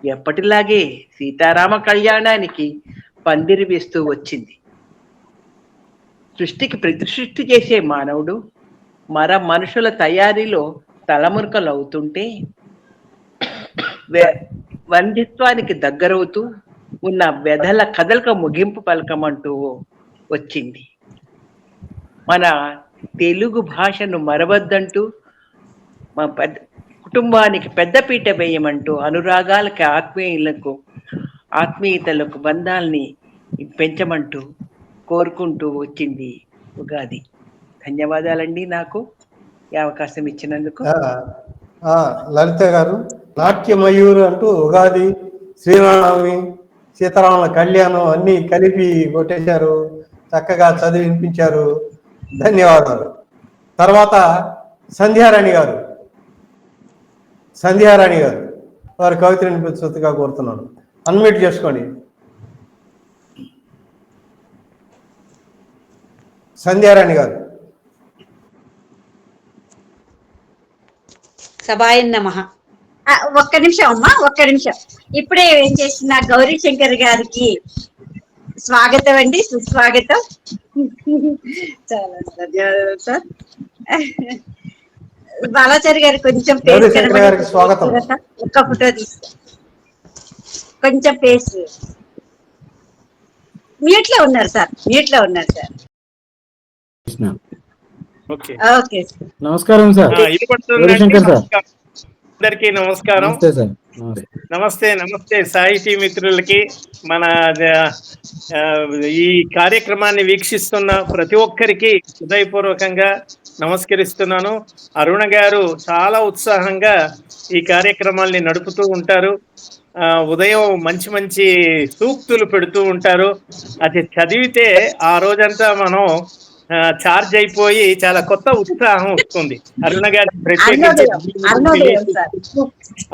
ఎప్పటిలాగే సీతారామ కళ్యాణానికి పందిరి వేస్తూ వచ్చింది. సృష్టికి ప్రతిసృష్టి చేసే మానవుడు మనుషుల తయారీలో తలమునకలవుతుంటే వందిత్వానికి దగ్గరవుతూ ఉన్న వ్యధల కదలక ముగింపు పలకమంటూ వచ్చింది. మన తెలుగు భాషను మరవద్దంటూ మా కుటుంబానికి పెద్దపీట వేయమంటూ అనురాగాలకి ఆత్మీయతలకు బంధాల్ని పెంచమంటూ కోరుకుంటూ వచ్చింది ఉగాది. ధన్యవాదాలండి నాకు ఈ అవకాశం ఇచ్చినందుకు. లలిత గారు, నాట్యమయూరు అంటూ ఉగాది, శ్రీరామనవమి, సీతారాముల కళ్యాణం అన్ని కలిపి కొట్టేశారు, చక్కగా చదివి వినిపించారు. ధన్యవాదాలు. తర్వాత సంధ్యారాణి గారు వారి కవిత వినిపించగా కోరుతున్నాను. అన్మ్యూట్ చేసుకోండి. సంధ్యారాణి గారు. సభాయన్ నమః. ఒక్క నిమిషం అమ్మా, ఒక్క నిమిషం. ఇప్పుడే ఏం చేసిన గౌరీ శంకర్ గారికి స్వాగతం అండి, సుస్వాగతం. చాలా ధన్యవాదాలు సార్. బాలాచారి గారు కొంచెం స్వాగతం. ఒక్క ఫోటో తీసుకో, కొంచెం పేస్. మ్యూట్ లో ఉన్నారు సార్, మ్యూట్ లో ఉన్నారు సార్. ఓకే నమస్కారం సార్. అందరికీ నమస్కారం. నమస్తే సాహితీ మిత్రులకి, మన ఈ కార్యక్రమాన్ని వీక్షిస్తున్న ప్రతి ఒక్కరికి హృదయపూర్వకంగా నమస్కరిస్తున్నాను. అరుణ గారు చాలా ఉత్సాహంగా ఈ కార్యక్రమాల్ని నడుపుతూ ఉంటారు. ఉదయం మంచి మంచి సూక్తులు పెడుతూ ఉంటారు. అది చదివితే ఆ రోజంతా మనం చార్జ్ అయిపోయి చాలా కొత్త ఉత్సాహం వస్తుంది. అరుణ గారి ప్రత్యేకించి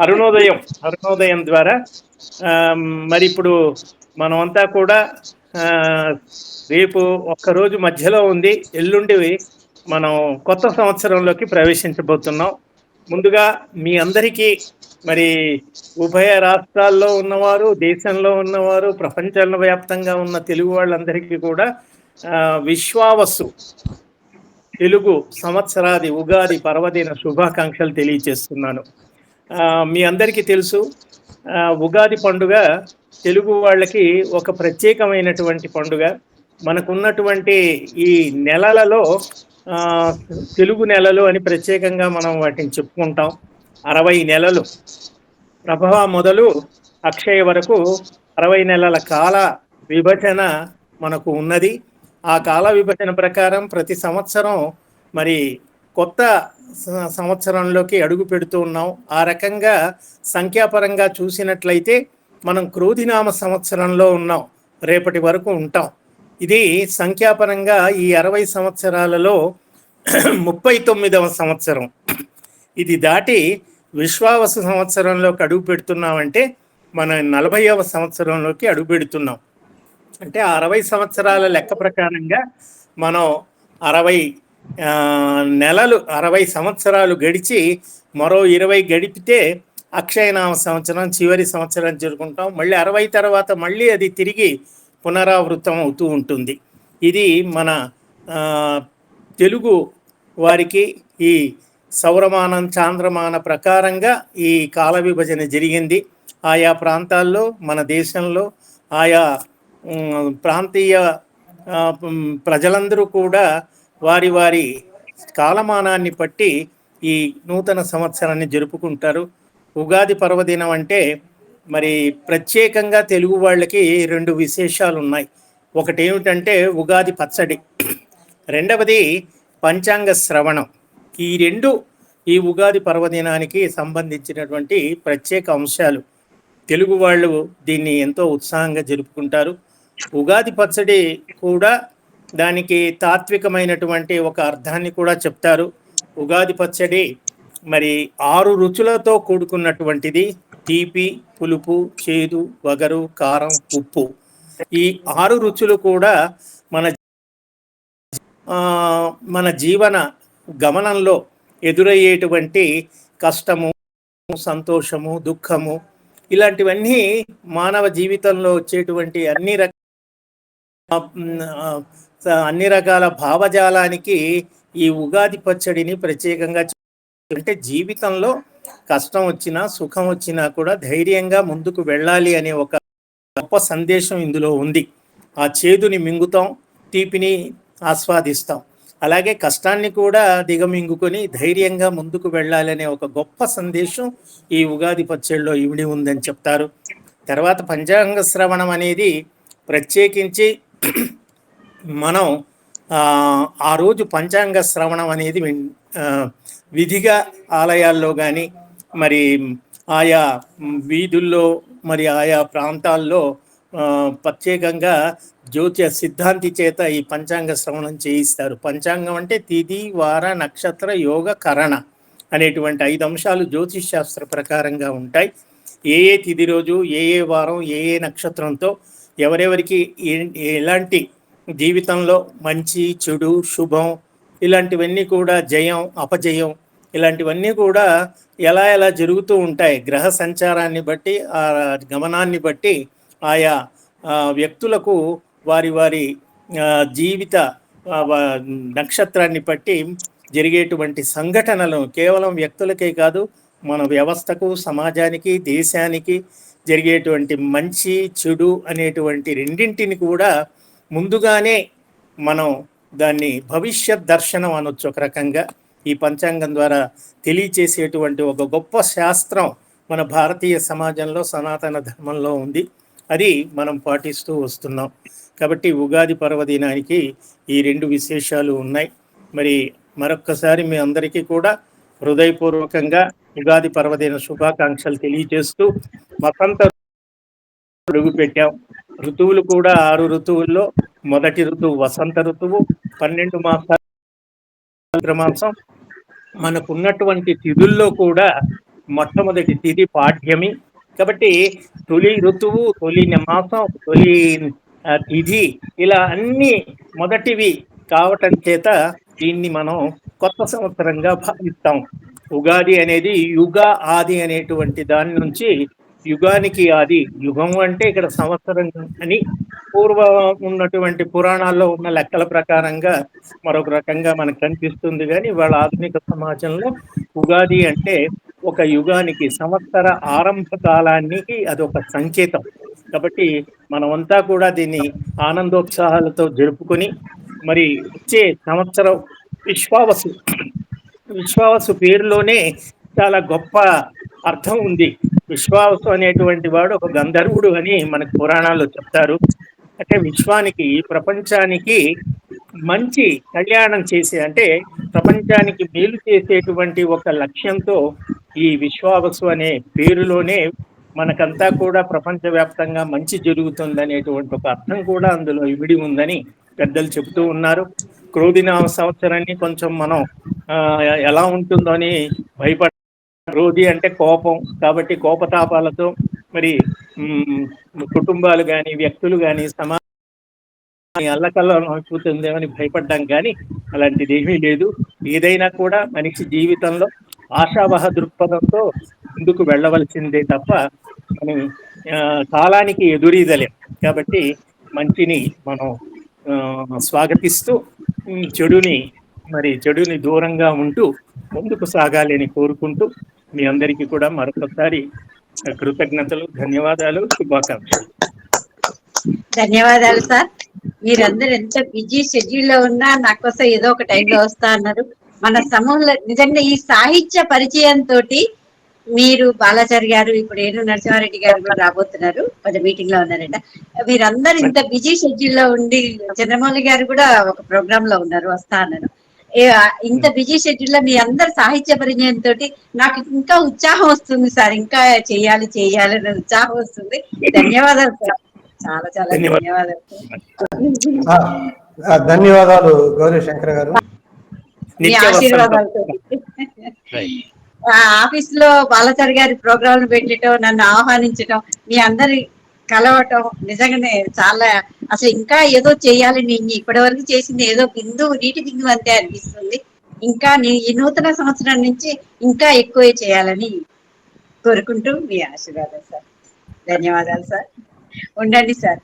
అరుణోదయం ద్వారా మరి ఇప్పుడు మనమంతా కూడా రేపు ఒక్కరోజు మధ్యలో ఉంది, ఎల్లుండి మనం కొత్త సంవత్సరంలోకి ప్రవేశించబోతున్నాం. ముందుగా మీ అందరికీ, మరి ఉభయ రాష్ట్రాల్లో ఉన్నవారు, దేశంలో ఉన్నవారు, ప్రపంచ వ్యాప్తంగా ఉన్న తెలుగు వాళ్ళందరికీ కూడా విశ్వావసు తెలుగు సంవత్సరాది ఉగాది పర్వదిన శుభాకాంక్షలు తెలియజేస్తున్నాను. మీ అందరికీ తెలుసు, ఉగాది పండుగ తెలుగు వాళ్ళకి ఒక ప్రత్యేకమైనటువంటి పండుగ. మనకున్నటువంటి ఈ నెలలలో తెలుగు నెలలు అని ప్రత్యేకంగా మనం వాటిని చెప్పుకుంటాం. 60 నెలలు, ప్రభవ మొదలు అక్షయ వరకు 60 నెలల కాల విభజన మనకు ఉన్నది. ఆ కాల విభజన ప్రకారం ప్రతి సంవత్సరం మరి కొత్త సంవత్సరంలోకి అడుగు పెడుతూ ఉన్నాం. ఆ రకంగా సంఖ్యాపరంగా చూసినట్లయితే మనం క్రోధినామ సంవత్సరంలో ఉన్నాం, రేపటి వరకు ఉంటాం. ఇది సంఖ్యాపరంగా ఈ 60 సంవత్సరాలలో 39వ సంవత్సరం. ఇది దాటి విశ్వావసు సంవత్సరంలోకి అడుగు పెడుతున్నామంటే మనం 40వ సంవత్సరంలోకి అడుగు పెడుతున్నాం. అంటే 60 సంవత్సరాల లెక్క ప్రకారంగా మనం 60 నెలలు, 60 సంవత్సరాలు గడిచి మరో 20 గడిపితే అక్షయనామ సంవత్సరం, చివరి సంవత్సరం జరుపుకుంటాం. మళ్ళీ 60 తర్వాత మళ్ళీ అది తిరిగి పునరావృతం అవుతూ ఉంటుంది. ఇది మన తెలుగు వారికి ఈ సౌరమానం, చాంద్రమాన ప్రకారంగా ఈ కాల విభజన జరిగింది. ఆయా ప్రాంతాల్లో, మన దేశంలో ఆయా ప్రాంతీయ ప్రజలందరూ కూడా వారి వారి కాలమానాన్ని బట్టి ఈ నూతన సంవత్సరాన్ని జరుపుకుంటారు. ఉగాది పర్వదినం అంటే మరి ప్రత్యేకంగా తెలుగు వాళ్ళకి 2 విశేషాలు ఉన్నాయి. ఒకటి ఏమిటంటే ఉగాది పచ్చడి, రెండవది పంచాంగ శ్రవణం. ఈ 2 ఈ ఉగాది పర్వదినానికి సంబంధించినటువంటి ప్రత్యేక అంశాలు. తెలుగు వాళ్ళు దీన్ని ఎంతో ఉత్సాహంగా జరుపుకుంటారు. ఉగాది పచ్చడి కూడా దానికి తాత్వికమైనటువంటి ఒక అర్థాన్ని కూడా చెప్తారు. ఉగాది పచ్చడి మరి 6 రుచులతో కూడుకున్నటువంటిది. తీపి, పులుపు, చేదు, వగరు, కారం, ఉప్పు. ఈ 6 రుచులు కూడా మన జీవన గమనంలో ఎదురయ్యేటువంటి కష్టము, సంతోషము, దుఃఖము ఇలాంటివన్నీ మానవ జీవితంలో వచ్చేటువంటి అన్ని రకాల భావజాలానికి ఈ ఉగాది పచ్చడిని ప్రత్యేకంగా అంటే జీవితంలో కష్టం వచ్చినా సుఖం వచ్చినా కూడా ధైర్యంగా ముందుకు వెళ్ళాలి అనే ఒక గొప్ప సందేశం ఇందులో ఉంది. ఆ చేదుని మింగుతాం, తీపిని ఆస్వాదిస్తాం. అలాగే కష్టాన్ని కూడా దిగమింగుకొని ధైర్యంగా ముందుకు వెళ్ళాలనే ఒక గొప్ప సందేశం ఈ ఉగాది పచ్చడిలో ఇమిడి ఉందని చెప్తారు. తర్వాత పంచాంగ శ్రవణం అనేది ప్రత్యేకించి మనం ఆ రోజు పంచాంగ శ్రవణం అనేది విధిగా ఆలయాల్లో కానీ మరి ఆయా వీధుల్లో మరి ఆయా ప్రాంతాల్లో ప్రత్యేకంగా జ్యోతిష సిద్ధాంతి చేత ఈ పంచాంగ శ్రవణం చేయిస్తారు. పంచాంగం అంటే తిథి, వార, నక్షత్ర, యోగ, కరణ అనేటువంటి 5 అంశాలు జ్యోతిష్ శాస్త్ర ప్రకారంగా ఉంటాయి. ఏ ఏ తిథి రోజు, ఏ ఏ వారం, ఏ ఏ నక్షత్రంతో ఎవరెవరికి ఎలాంటి జీవితంలో మంచి, చెడు, శుభం ఇలాంటివన్నీ కూడా జయం, అపజయం ఇలాంటివన్నీ కూడా ఎలా ఎలా జరుగుతూ ఉంటాయి. గ్రహ సంచారాన్ని బట్టి, ఆ గమనాన్ని బట్టి ఆయా వ్యక్తులకు వారి వారి జీవిత నక్షత్రాన్ని బట్టి జరిగేటువంటి సంఘటనలు కేవలం వ్యక్తులకే కాదు, మన వ్యవస్థకు, సమాజానికి, దేశానికి జరిగేటువంటి మంచి, చెడు అనేటువంటి రెండింటిని కూడా ముందుగానే మనం దాన్ని భవిష్యత్ దర్శనం అనొచ్చు ఒక రకంగా. ఈ పంచాంగం ద్వారా తెలియచేసేటువంటి ఒక గొప్ప శాస్త్రం మన భారతీయ సమాజంలో, సనాతన ధర్మంలో ఉంది. అది మనం పాటిస్తూ వస్తున్నాం. కాబట్టి ఉగాది పర్వదినానికి ఈ 2 విశేషాలు ఉన్నాయి. మరి మరొక్కసారి మీ అందరికీ కూడా హృదయపూర్వకంగా ఉగాది పర్వదిన శుభాకాంక్షలు తెలియజేస్తూ, వసంత అడుగు పెట్టాం. ఋతువులు కూడా 6 ఋతువుల్లో మొదటి ఋతువు వసంత ఋతువు. 12 మాసం. మనకున్నటువంటి తిథుల్లో కూడా మొట్టమొదటి తిథి పాఠ్యమి. కాబట్టి తొలి ఋతువు, తొలి మాసం, తొలి తిథి ఇలా అన్ని మొదటివి కావటం చేత దీన్ని మనం కొత్త సంవత్సరంగా భావిస్తాం. ఉగాది అనేది యుగ ఆది అనేటువంటి దాని నుంచి యుగానికి ఆది. యుగం అంటే ఇక్కడ సంవత్సరం అని పూర్వం ఉన్నటువంటి పురాణాల్లో ఉన్న లెక్కల ప్రకారంగా మరొక రకంగా మనకు కనిపిస్తుంది. కానీ వాళ్ళ ఆధునిక సమాజంలో ఉగాది అంటే ఒక యుగానికి, సంవత్సర ఆరంభ కాలానికి అదొక సంకేతం. కాబట్టి మనమంతా కూడా దీన్ని ఆనందోత్సాహాలతో జరుపుకొని మరి వచ్చే సంవత్సరం విశ్వావసు పేరులోనే చాలా గొప్ప అర్థం ఉంది. విశ్వావసు అనేటువంటి వాడు ఒక గంధర్వుడు అని మనకు పురాణాల్లో చెప్తారు. అంటే విశ్వానికి, ప్రపంచానికి మంచి కళ్యాణం చేసే, అంటే ప్రపంచానికి మేలు చేసేటువంటి ఒక లక్ష్యంతో ఈ విశ్వావసు అనే పేరులోనే మనకంతా కూడా ప్రపంచవ్యాప్తంగా మంచి జరుగుతుంది అనేటువంటి ఒక అర్థం కూడా అందులో ఇమిడి ఉందని పెద్దలు చెబుతూ ఉన్నారు. క్రోధినామ సంవత్సరాన్ని కొంచెం మనం ఎలా ఉంటుందో అని భయపడ. క్రోధి అంటే కోపం, కాబట్టి కోపతాపాలతో మరి కుటుంబాలు కానీ, వ్యక్తులు కానీ, సమాజం అల్లకల్లం అయిపోతుందేమని భయపడ్డాం. కానీ అలాంటిది ఏమీ లేదు. ఏదైనా కూడా మనిషి జీవితంలో ఆశావహ దృక్పథంతో ముందుకు వెళ్ళవలసిందే తప్ప మనం కాలానికి ఎదురీదలేం. కాబట్టి మంచిని మనం స్వాగతిస్తూ చెడుని దూరంగా ఉంటూ ముందుకు సాగాలి అని కోరుకుంటూ మీ అందరికీ కూడా మరొకసారి కృతజ్ఞతలు, ధన్యవాదాలు, శుభాకాంక్షలు. ధన్యవాదాలు సార్. మీరందరూ ఎంత బిజీ షెడ్యూల్ లో ఉన్నా నా కోసం ఏదో ఒక టైంలో వస్తా అన్నారు. మన సమూహంలో నిజంగా ఈ సాహిత్య పరిచయంతో మీరు బాలాచారి గారు, ఇప్పుడు ఏను నరసింహారెడ్డి గారు కూడా రాబోతున్నారు, కొంచెం మీటింగ్ లో ఉన్నారంట. మీరందరూ ఇంత బిజీ షెడ్యూల్ లో ఉండి, చంద్రమౌళి గారు కూడా ఒక ప్రోగ్రామ్ లో ఉన్నారు, వస్తా అన్నారు. ఇంత బిజీ షెడ్యూల్ లో మీ అందరు సాహిత్య పరిచయంతో నాకు ఇంకా ఉత్సాహం వస్తుంది సార్. ఇంకా చెయ్యాలి అనే ఉత్సాహం వస్తుంది. ధన్యవాదాలు సార్, చాలా చాలా ధన్యవాదాలు. ధన్యవాదాలు గౌరీ శంకర్ గారు. మీ ఆశీర్వాదాలతో ఆఫీస్ లో బాలాచారి గారి ప్రోగ్రాంలు పెట్టడం, నన్ను ఆహ్వానించడం, మీ అందరి కలవటం నిజంగానే చాలా, అసలు ఇంకా ఏదో చేయాలి. నేను ఇప్పటి వరకు చేసింది ఏదో నీటి బిందువు అంతే అనిపిస్తుంది. ఇంకా ఈ నూతన సంవత్సరం నుంచి ఇంకా ఎక్కువ చేయాలని కోరుకుంటూ మీ ఆశీర్వాదం సార్. ధన్యవాదాలు సార్. ఉండండి సార్,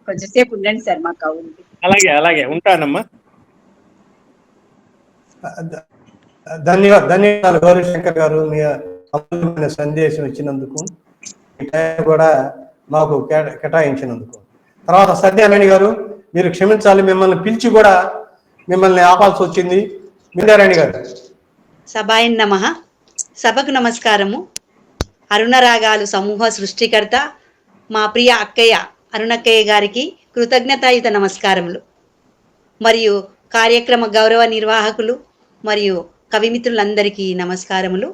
కొంచెంసేపు ఉండండి సార్, మాకు అవుతుంది. అలాగే అలాగే ఉంటానమ్మా. ధన్యవాదాలు గౌరీశంకర్ గారు, మీ అమూల్యమైన సందేశం ఇచ్చినందుకు, ఈ టైం కూడా మాకు కేటాయించినందుకు. తర్వాత సత్యనారాయణ గారు, మీరు క్షమించాలి, మిమ్మల్ని పిలిచి కూడా మిమ్మల్ని ఆపాల్సి వచ్చింది. విందారాయణ గారు. సభాయ నమః. సభకు నమస్కారము. అరుణరాగాలు సమూహ సృష్టికర్త మా ప్రియ అక్కయ్య అరుణక్కయ్య గారికి కృతజ్ఞతాయుత నమస్కారములు. మరియు కార్యక్రమ గౌరవ నిర్వాహకులు మరియు కవిమిత్రులందరికీ నమస్కారములు.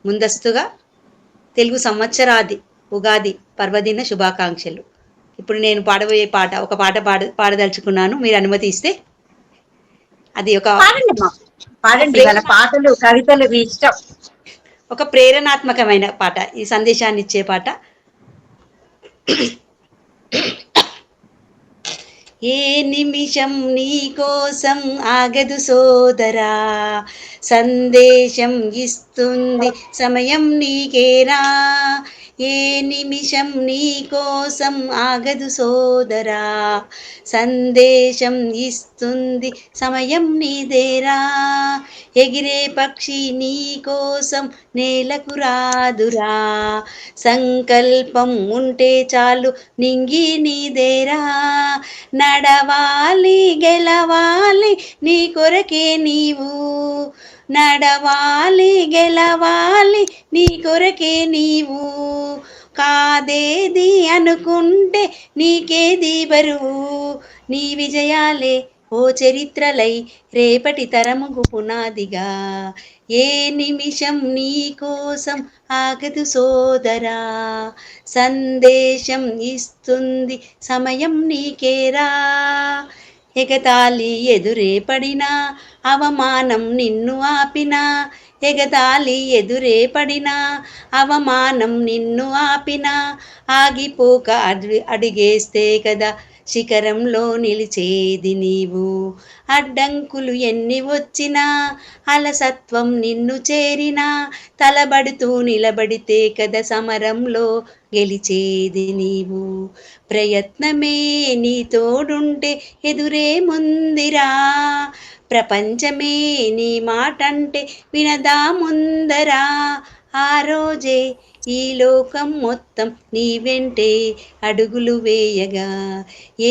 ముందస్తుగా తెలుగు సంవత్సరాది ఉగాది పర్వదిన శుభాకాంక్షలు. ఇప్పుడు నేను పాడబోయే పాట, ఒక పాట పాడదలుచుకున్నాను, మీరు అనుమతి ఇస్తే. అది ఒక పాడండి, వాళ్ళ పాటలు కవితలు మీ ఇష్టం. ఒక ప్రేరణాత్మకమైన పాట, ఈ సందేశాన్ని ఇచ్చే పాట. ఏ నిమిషం నీ కోసం ఆగదు సోదరా, సందేశం ఇస్తుంది సమయం నీకేరా. ఏ నిమిషం నీ కోసం ఆగదు సోదరా, సందేశం ఇస్తుంది సమయం నీదేరా. ఎగిరే పక్షి నీ కోసం నేలకు రాదురా, సంకల్పం ఉంటే చాలు నింగి నీదేరా. నడవాలి గెలవాలి నీ కొరకే నీవు, నడవాలి గెలవాలి నీ కొరకే నీవు. కాదేది అనుకుంటే నీకేది బరువు, నీ విజయాలే ఓ చరిత్రలై రేపటి తరముకు పునాదిగా. ఏ నిమిషం నీ కోసం ఆగదు సోదరా, సందేశం ఇస్తుంది సమయం నీకేరా. ఎగతాళి ఎదురే పడినా, అవమానం నిన్ను ఆపినా, ఎగతాళి ఎదురే పడినా, అవమానం నిన్ను ఆపినా, ఆగిపోక అడిగేస్తే కదా శిఖరంలో నిలిచేది నీవు. అడ్డంకులు ఎన్ని వచ్చినా, అలసత్వం నిన్ను చేరినా, తలబడుతూ నిలబడితే కదా సమరంలో గెలిచేది నీవు. ప్రయత్నమే నీ తోడుంటే ఎదురే ముందిరా, ప్రపంచమే నీ మాటంటే వినదా ముందరా. ఆ రోజే ఈ లోకం మొత్తం నీ వెంటే అడుగులు వేయగా.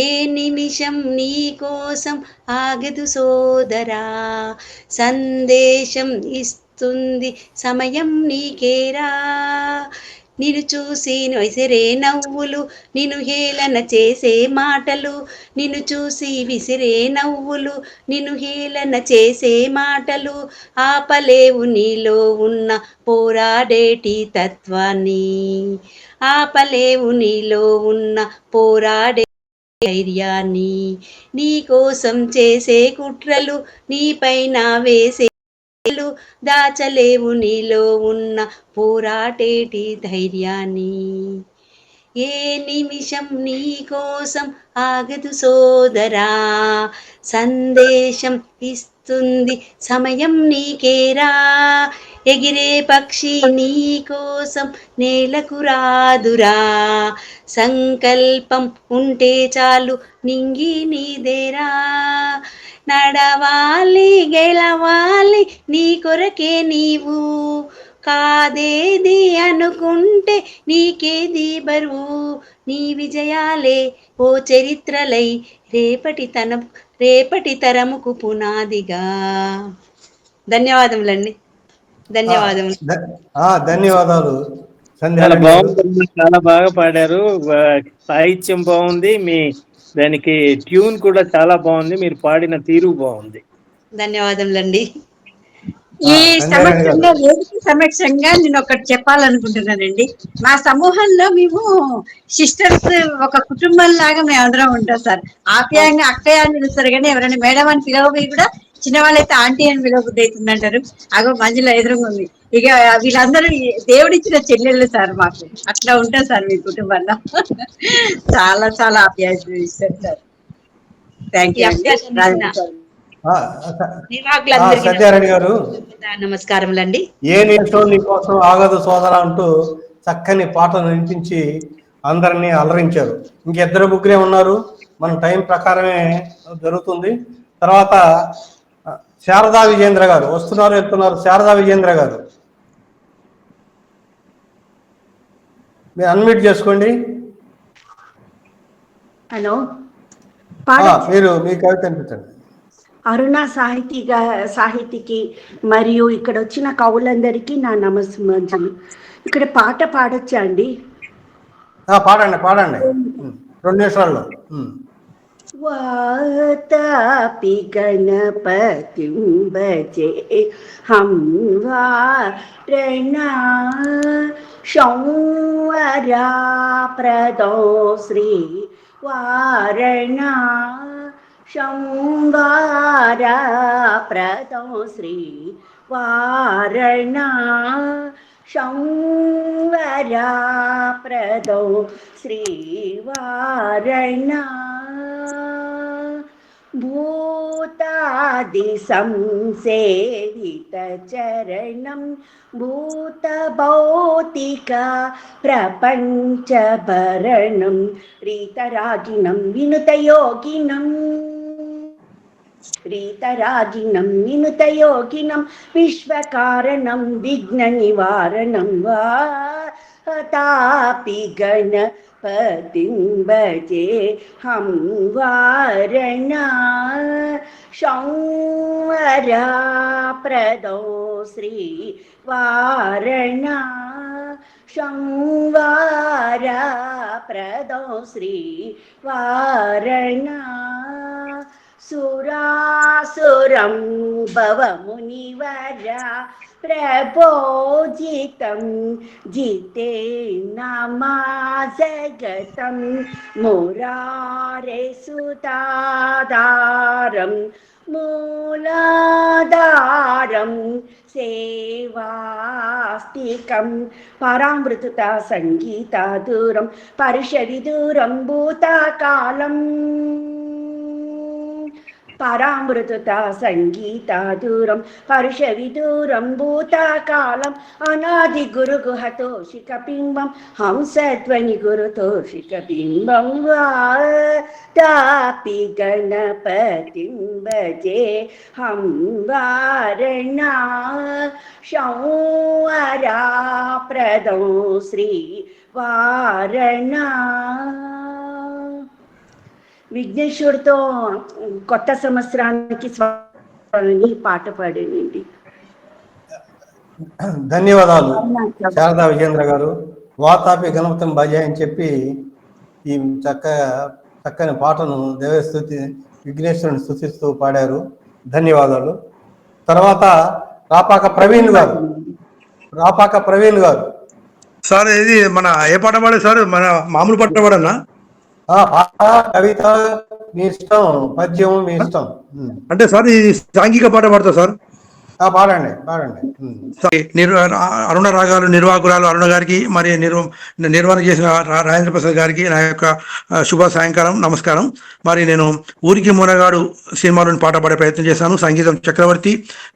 ఏ నిమిషం నీ కోసం ఆగదు సోదరా, సందేశం ఇస్తుంది సమయం నీకేరా. నిన్ను చూసి విసిరే నవ్వులు, నిన్ను హేళన చేసే మాటలు, నిన్ను చూసి విసిరే నవ్వులు, నిన్ను హేళన చేసే మాటలు, ఆపలేవు నీలో ఉన్న పోరాడేటి తత్వాన్ని, ఆపలేవు నీలో ఉన్న పోరాడే ధైర్యాన్ని. నీ కోసం చేసే కుట్రలు, నీపైన వేసే దాచలేవు నీలో ఉన్న పోరాటేటి ధైర్యాన్ని. ఏ నిమిషం నీ కోసం ఆగదు సోదరా, సందేశం ఇస్తుంది సమయం నీకేరా. ఎగిరే పక్షి నీ కోసం నేలకు రాదురా, సంకల్పం ఉంటే చాలు నింగి నీదేరా. నడవాలి గెలవాలి నీ కొరకే నీవు, కాదేది అనుకుంటే నీకేది బరువు. నీ విజయాలే ఓ చరిత్రలై రేపటి తరముకు పునాదిగా. ధన్యవాదములండి. ధన్యవాదములు. ధన్యవాదాలు. చాలా బాగుంది, చాలా బాగా పాడారు. సాహిత్యం బాగుంది, మీ దానికి ట్యూన్ కూడా చాలా బాగుంది, మీరు పాడిన తీరు బాగుంది. ధన్యవాదములండి. ఈ సమక్షంగా వేదిక సమక్షంగా నేను ఒకటి చెప్పాలనుకుంటున్నానండి. మా సమూహంలో మేము సిస్టర్స్ ఒక కుటుంబం లాగా మేము అందరం ఉంటాం సార్. ఆప్యాయంగా అక్కయ్య అని పిలుస్తారు, కానీ ఎవరైనా మేడం అని పిలవబోయి కూడా చిన్నవాళ్ళైతే ఆంటీ అని పిలవబుద్ధి అవుతుందంటారు. అగో మధ్యలో ఎదురుగా ఉంది. ఇక వీళ్ళందరూ దేవుడిచ్చిన చెల్లెళ్ళు సార్, మాకు అట్లా ఉంటాం సార్ మీ కుటుంబంలో. చాలా చాలా ఆప్యాయత ఇస్తారు సార్. థ్యాంక్ యూ అండి. నిర్వాహకులందరికీ సత్యారెడ్డి గారు, నమస్కారములండి. ఏ నిమిషం నీకోసం ఆగదు సోదర అంటూ చక్కని పాటను వినిపించి అందరినీ అలరించారు. ఇంకిద్దరు ముగ్గురే ఉన్నారు, మన టైం ప్రకారమే జరుగుతుంది. తర్వాత శారదా విజేంద్ర గారు వస్తున్నారు, వెళ్తున్నారు. శారదా విజేంద్ర గారు మీరు అన్మ్యూట్ చేసుకోండి. హలో, మీరు మీ కవిత అనిపించండి. అరుణ సాహితీకి మరియు ఇక్కడ వచ్చిన కవులందరికీ నా నమస్కారం. ఇక్కడ పాట పాడొచ్చా అండి? పాడండి 2 నిమిషాల్లో. వాతాపి గణపతిం భజే హం వారణా సంవరా ప్రదో శ్రీ వారణా సంవారా ప్రదో శ్రీ వారణా సంవరా ప్రదో శ్రీ వారణా భూతాది సంసేవిత చరణం భూత భౌతిక ప్రపంచ భరణం రీతరాగిణం వినుతయోగినం విశ్వకారణం విఘ్న నివారణం వాతాపి గణపతిం భజే హం వారణా సంవరా ప్రదో శ్రీ వారణా సంవారా ప్రదో శ్రీ వారణా సురాసురం భవమునివర ప్రభోజితం జితే నమాజగతం మురారే సుతాదారం మూలాధారం సేవాస్తికం పరామృత సంగీతాదూరం పరిషవిదూరం భూతకాలం పరామృత సంగీతాదూరం పరుషవిదూరం భూతకాలం అనాది గురు గుహతోషిక బింబం హంసధ్వని గురుతోషిక బింబం వాతాపి గణపతిం భజే హం వారణా సంవరా ప్రదో శ్రీ వారణా. విఘ్నేశ్వరుడితో కొత్త సంవత్సరానికి స్వామి పాట పాడేనండి. ధన్యవాదాలు శారదా విజేంద్ర గారు. వాతాపి గణపతం భజే అని చెప్పి ఈ చక్కని పాటను విఘ్నేశ్వరుని స్తుతిస్తూ పాడారు. ధన్యవాదాలు. తర్వాత రాపాక ప్రవీణ్ గారు. సార్ ఇది మన ఏ పాట పాడే సార్? మన మామూలు పాట పాడన్నా? కవిత మీ ఇష్టం, పద్యం మీ ఇష్టం. అంటే సార్ ఈ సాంఘిక పాట పాడతా సార్? పాడండి. అరుణ రాగాలు నిర్వాహకురాలు అరుణ గారికి, మరి నిర్వహణ చేసిన రాజేంద్ర ప్రసాద్ గారికి నా యొక్క శుభ సాయంకాలం నమస్కారం. మరి నేను ఊరికి మూనగాడు సినిమాలోని పాట పాడే ప్రయత్నం చేశాను. సంగీతం చక్రవర్తి,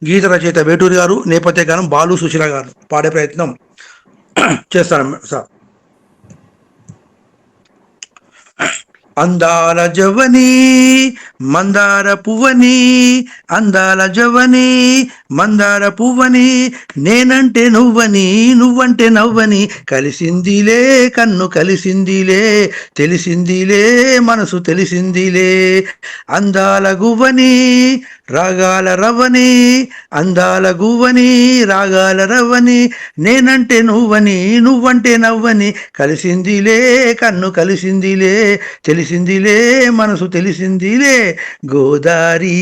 గీత రచయిత వేటూరి గారు, నేపథ్య గానం బాలు సుశీల గారు. పాడే ప్రయత్నం చేస్తాను సార్. అందాల జవని మందార పువ్వని, అందాల జవని మందార పువ్వని, నేనంటే నువ్వని నువ్వంటే నవ్వని, కలిసిందిలే కన్ను కలిసిందిలే, తెలిసిందిలే మనసు తెలిసిందిలే. అందాల గువ్వని రాగాల రవ్వని, అందాల గువ్వని రాగాల రవ్వని, నేనంటే నువ్వని నువ్వంటే నవ్వని, కలిసిందిలే కన్ను కలిసిందిలే, తెలిసిందిలే మనసు తెలిసిందిలే. గోదారి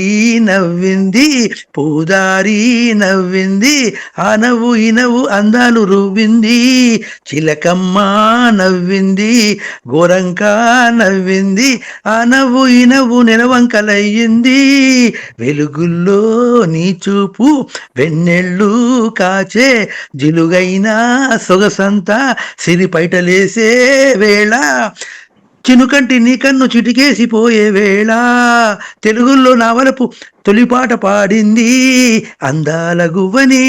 నవ్వింది పూదారి నవ్వింది, ఆ నవ్వు ఈ నవ్వు అందాలు రువ్వింది. చిలకమ్మ నవ్వింది గోరంక నవ్వింది, ఆ నవ్వు ఈ నవ్వు నెలవంకలయ్యింది. వెలుగుల్లో నీ చూపు వెన్నెళ్ళు కాచే, జిలుగైన సొగసంతా సిరి పైటలేసే వేళ, చినుకంటి నీ కన్ను చిటికేసిపోయే వేళ తెలుగులో నవలపు తొలిపాట పాడింది అందాల గువ్వని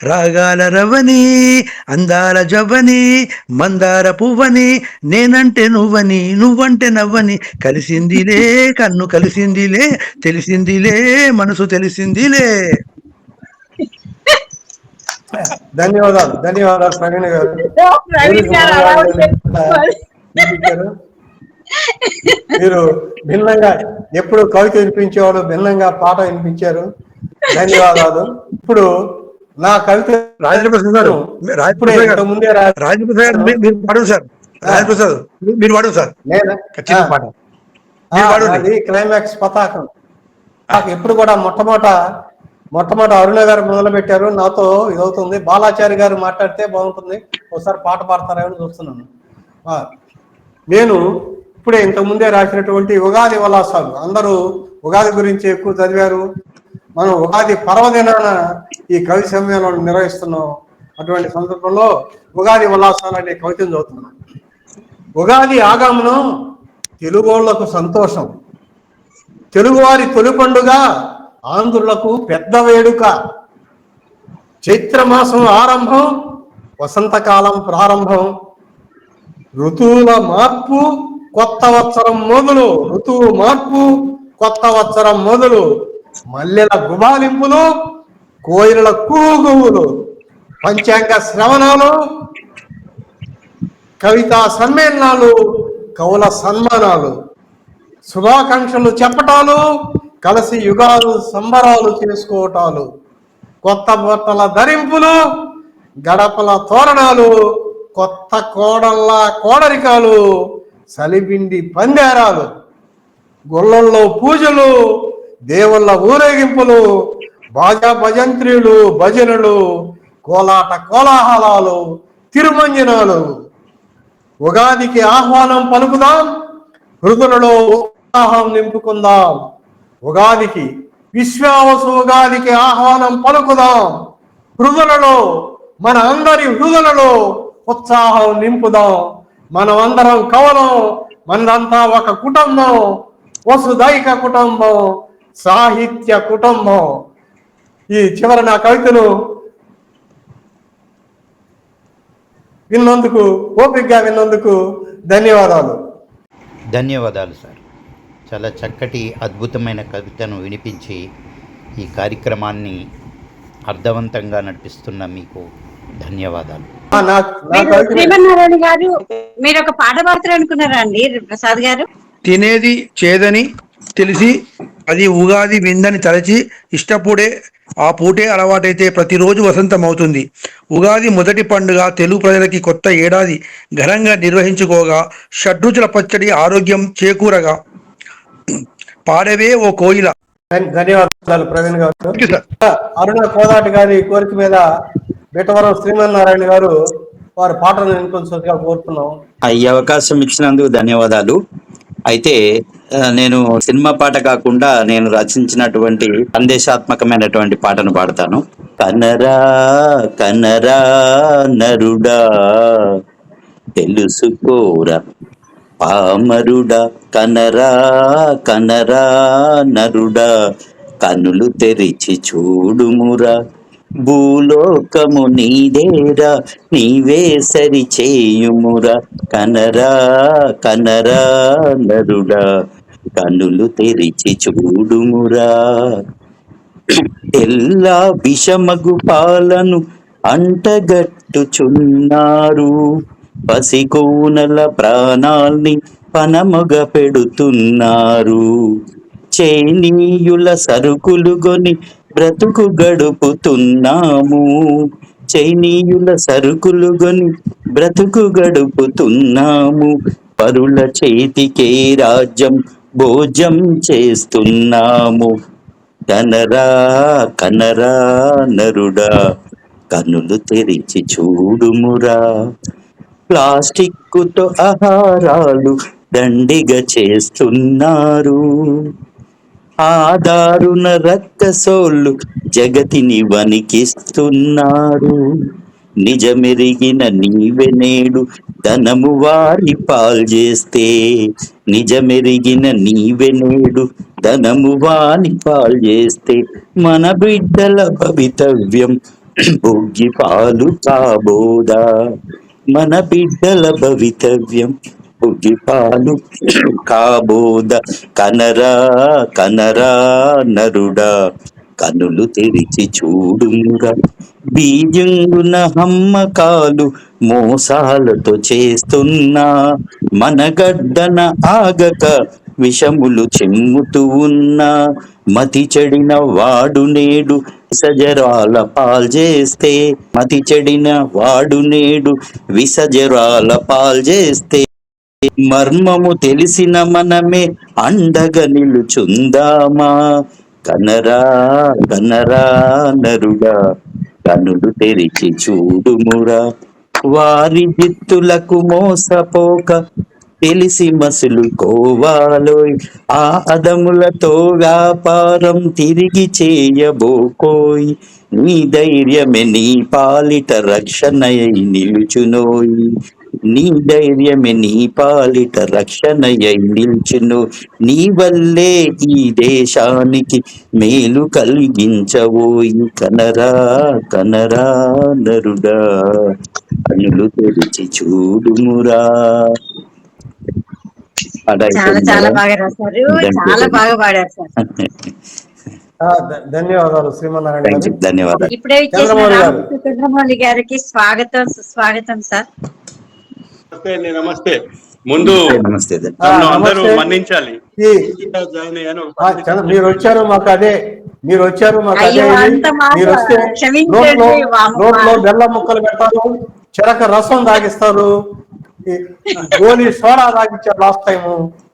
రాగాల రవ్వని అందాల జవ్వని మందార పువ్వని నేనంటే నువ్వని నువ్వంటే నవ్వని కలిసిందిలే కన్ను కలిసిందిలే తెలిసిందిలే మనసు తెలిసిందిలే. ధన్యవాదాలు ప్రవీణ్ గారు. మీరు భిన్నంగా ఎప్పుడు కవిత వినిపించేవాడు, భిన్నంగా పాట వినిపించారు. ధన్యవాదాలు. ఇప్పుడు నా కవిత రాజేంద్ర ప్రసాద్ గారు ముందే మీరు పాడు సార్. రాజేంద్ర ప్రసాద్ మీరు పాడు సార్. అది క్లైమాక్స్ పతాకం. ఎప్పుడు కూడా మొట్టమొదట అరుణ గారు మొదలు పెట్టారు, నాతో ఇదవుతుంది. బాలాచారి గారు మాట్లాడితే బాగుంటుంది, ఒకసారి పాట పాడతారేమని చూస్తున్నాను. నేను ఇప్పుడే ఇంతకుముందే రాసినటువంటి ఉగాది విలాసాలు, అందరూ ఉగాది గురించి ఎక్కువ చదివారు. మనం ఉగాది పర్వదినాన ఈ కవి సమ్మేళనం నిర్వహిస్తున్నాం. అటువంటి సందర్భంలో ఉగాది విలాసాలు అనే కవితను చదువుతున్నాం. ఉగాది ఆగమనం తెలుగోళ్లకు సంతోషం, తెలుగువారి తొలి పండుగ ఆంధ్రులకు పెద్ద వేడుక. చైత్రమాసం ఆరంభం, వసంతకాలం ప్రారంభం, ఋతువుల మార్పు కొత్త వత్సరం మొదలు. ఋతువు మార్పు కొత్త వత్సరం మొదలు. మల్లెల గుబాలింపులు, కోయిల కూగువులు, పంచాంగ శ్రవణాలు, కవితా సమ్మేళనాలు, కవుల సన్మానాలు, శుభాకాంక్షలు చెప్పటాలు, కలిసి యుగాలు సంబరాలు చేసుకోవటాలు, కొత్త బట్టల ధరింపులు, గడపల తోరణాలు, కొత్త కోడళ్ళ కోడరికాలు, సలిబిండి పందేరాలు, గుళ్ళల్లో పూజలు, దేవుళ్ళ ఊరేగింపులు, బాజా భజంత్రీలు, భజనలు, కోలాట కోలాహలాలు, తిరుమంజనాలు. ఉగాదికి ఆహ్వానం పలుకుదాం, హృదయలో ఉత్సాహం నింపుకుందాం. ఉగాదికి విశ్వావసు ఉగాదికి ఆహ్వానం పలుకుదాం, హృదయలో మన అందరి హృదయలో ఉత్సాహం నింపుదాం. మనమందరం కవలం, మనదంతా ఒక కుటుంబం, వసుదైక కుటుంబం, సాహిత్య కుటుంబం. ఈ చివరి నా కవితను విన్నందుకు, ఓపికగా విన్నందుకు ధన్యవాదాలు. ధన్యవాదాలు సార్. చాలా చక్కటి అద్భుతమైన కవితను వినిపించి ఈ కార్యక్రమాన్ని అర్థవంతంగా నడిపిస్తున్న మీకు ధన్యవాదాలు. శ్రీమన్నారాయణ గారు, మీరు ఒక పాట పాడతారు అనుకున్నారా అండి ప్రసాద్ గారు? తినేది చేదని తెలిసి అది ఉగాది విందని తలచి ఇష్టపూడే ఆ పూటే అలవాటైతే ప్రతిరోజు వసంతం అవుతుంది. ఉగాది మొదటి పండుగ తెలుగు ప్రజలకి కొత్త ఏడాది ఘనంగా నిర్వహించుకోగా షడ్రుచుల పచ్చడి ఆరోగ్యం చేకూరగా పాడవే ఓ కోయిల. ధన్యవాదాలు ప్రవీణ్ గారు. అరుణ కోదాటి గారి కోరిక మీద బెటవరం శ్రీమన్నారాయణ గారు వారి పాటను వినిపించగా కోరుతున్నాం. ఈ అవకాశం ఇచ్చినందుకు ధన్యవాదాలు. అయితే నేను సినిమా పాట కాకుండా నేను రచించినటువంటి సందేశాత్మకమైనటువంటి పాటను పాడతాను. కనరా కనరా నరుడా తెలుసుకోరా పామరుడా, కనరా కనరా నరుడా కనులు తెరిచి చూడుమురా, భూలోకము నీదేరా నీవే సరి చేయుమురా, కనరా కనరా నరుడా కనులు తెరిచి చూడుమురా. ఎల్లా విషమగు పాలను అంటగట్టుచున్నారు, పసికోనల ప్రాణాల్ని పనమగ పెడుతున్నారు, చైనీయుల సరుకులు గొని బ్రతుకు గడుపుతున్నాము, చైనీయుల సరుకులు గొని బ్రతుకు గడుపుతున్నాము, పరుల చేతికే రాజ్యం భోజం చేస్తున్నాము, కనరా కనరా నరుడా కన్నులు తెరిచి చూడుమురా. ప్లాస్టిక్కుతో ఆహారాలు దండిగా చేస్తున్నారు, ఆదారుణ రక్తసోళ్ళు జగతిని వణికిస్తున్నారు, నిజమెరిగిన నీవె నేడు ధనము వారి పాల్చేస్తే, నిజమెరిగిన నీవె నేడు ధనము వాని పాల్చేస్తే, మన బిడ్డల భవితవ్యం బుగ్గి పాలు కాబోదా, మన బిడ్డల భవితవ్యం బుగ్గి పాలు కాబోద. కనరా కనరా నరుడా, కనులు తెరిచి చూడుమురా, బీజంగున హమ్మకాలు మోసాలతో చేస్తున్నా, మనగడ్డన ఆగక విషములు చెమ్ముతూ ఉన్నా, మతి చెడిన వాడు నేడు విసజరాల పాల్చేస్తే, మతి చెడిన వాడు నేడు విసజరాల పాల్చేస్తే, మర్మము తెలిసిన మనమే అండగా నిలుచుందామా, కనరా కనరా నరుడా, కనులు తెరిచి చూడుమురా, వారి జిత్తులకు మోసపోక తెలిసి మసులు కోవాలోయ్, ఆ అదములతో వ్యాపారం తిరిగి చేయబోకోయ్, నీ ధైర్యమే నీ పాలిట రక్షణయై నిలుచునోయ్, నీ ధైర్యమే నీ పాలిట రక్షణయై నిల్చును, నీ వల్లే ఈ దేశానికి మేలు కలిగించవోయి, కనరా కనరా నరుడా, కనులు తెరిచి చూడుమురా. చాలా చాలా బాగా రాశారు, చాలా బాగా పాడారు సార్. ధన్యవాదాలు శ్రీమన్నారాయణ గారు. ధన్యవాదాలు. ఇప్పుడే ఇచ్చేసిన రామకృష్ణ చంద్రమౌళి గారికి స్వాగతం సుస్వాగతం సార్. నమస్తే. ముందు నమస్తే. నన్ను అందరూ మన్నించాలి. మీరు వచ్చారు మాకు అదే, మీరు వచ్చారు మాకు అదే. మీరు వస్తే నోట్లో బెల్లం ముక్కలు పెడతారు, చెరక రసం తాగిస్తారు, గోలీ సోడా తాగిచ్చారు లాస్ట్ టైం.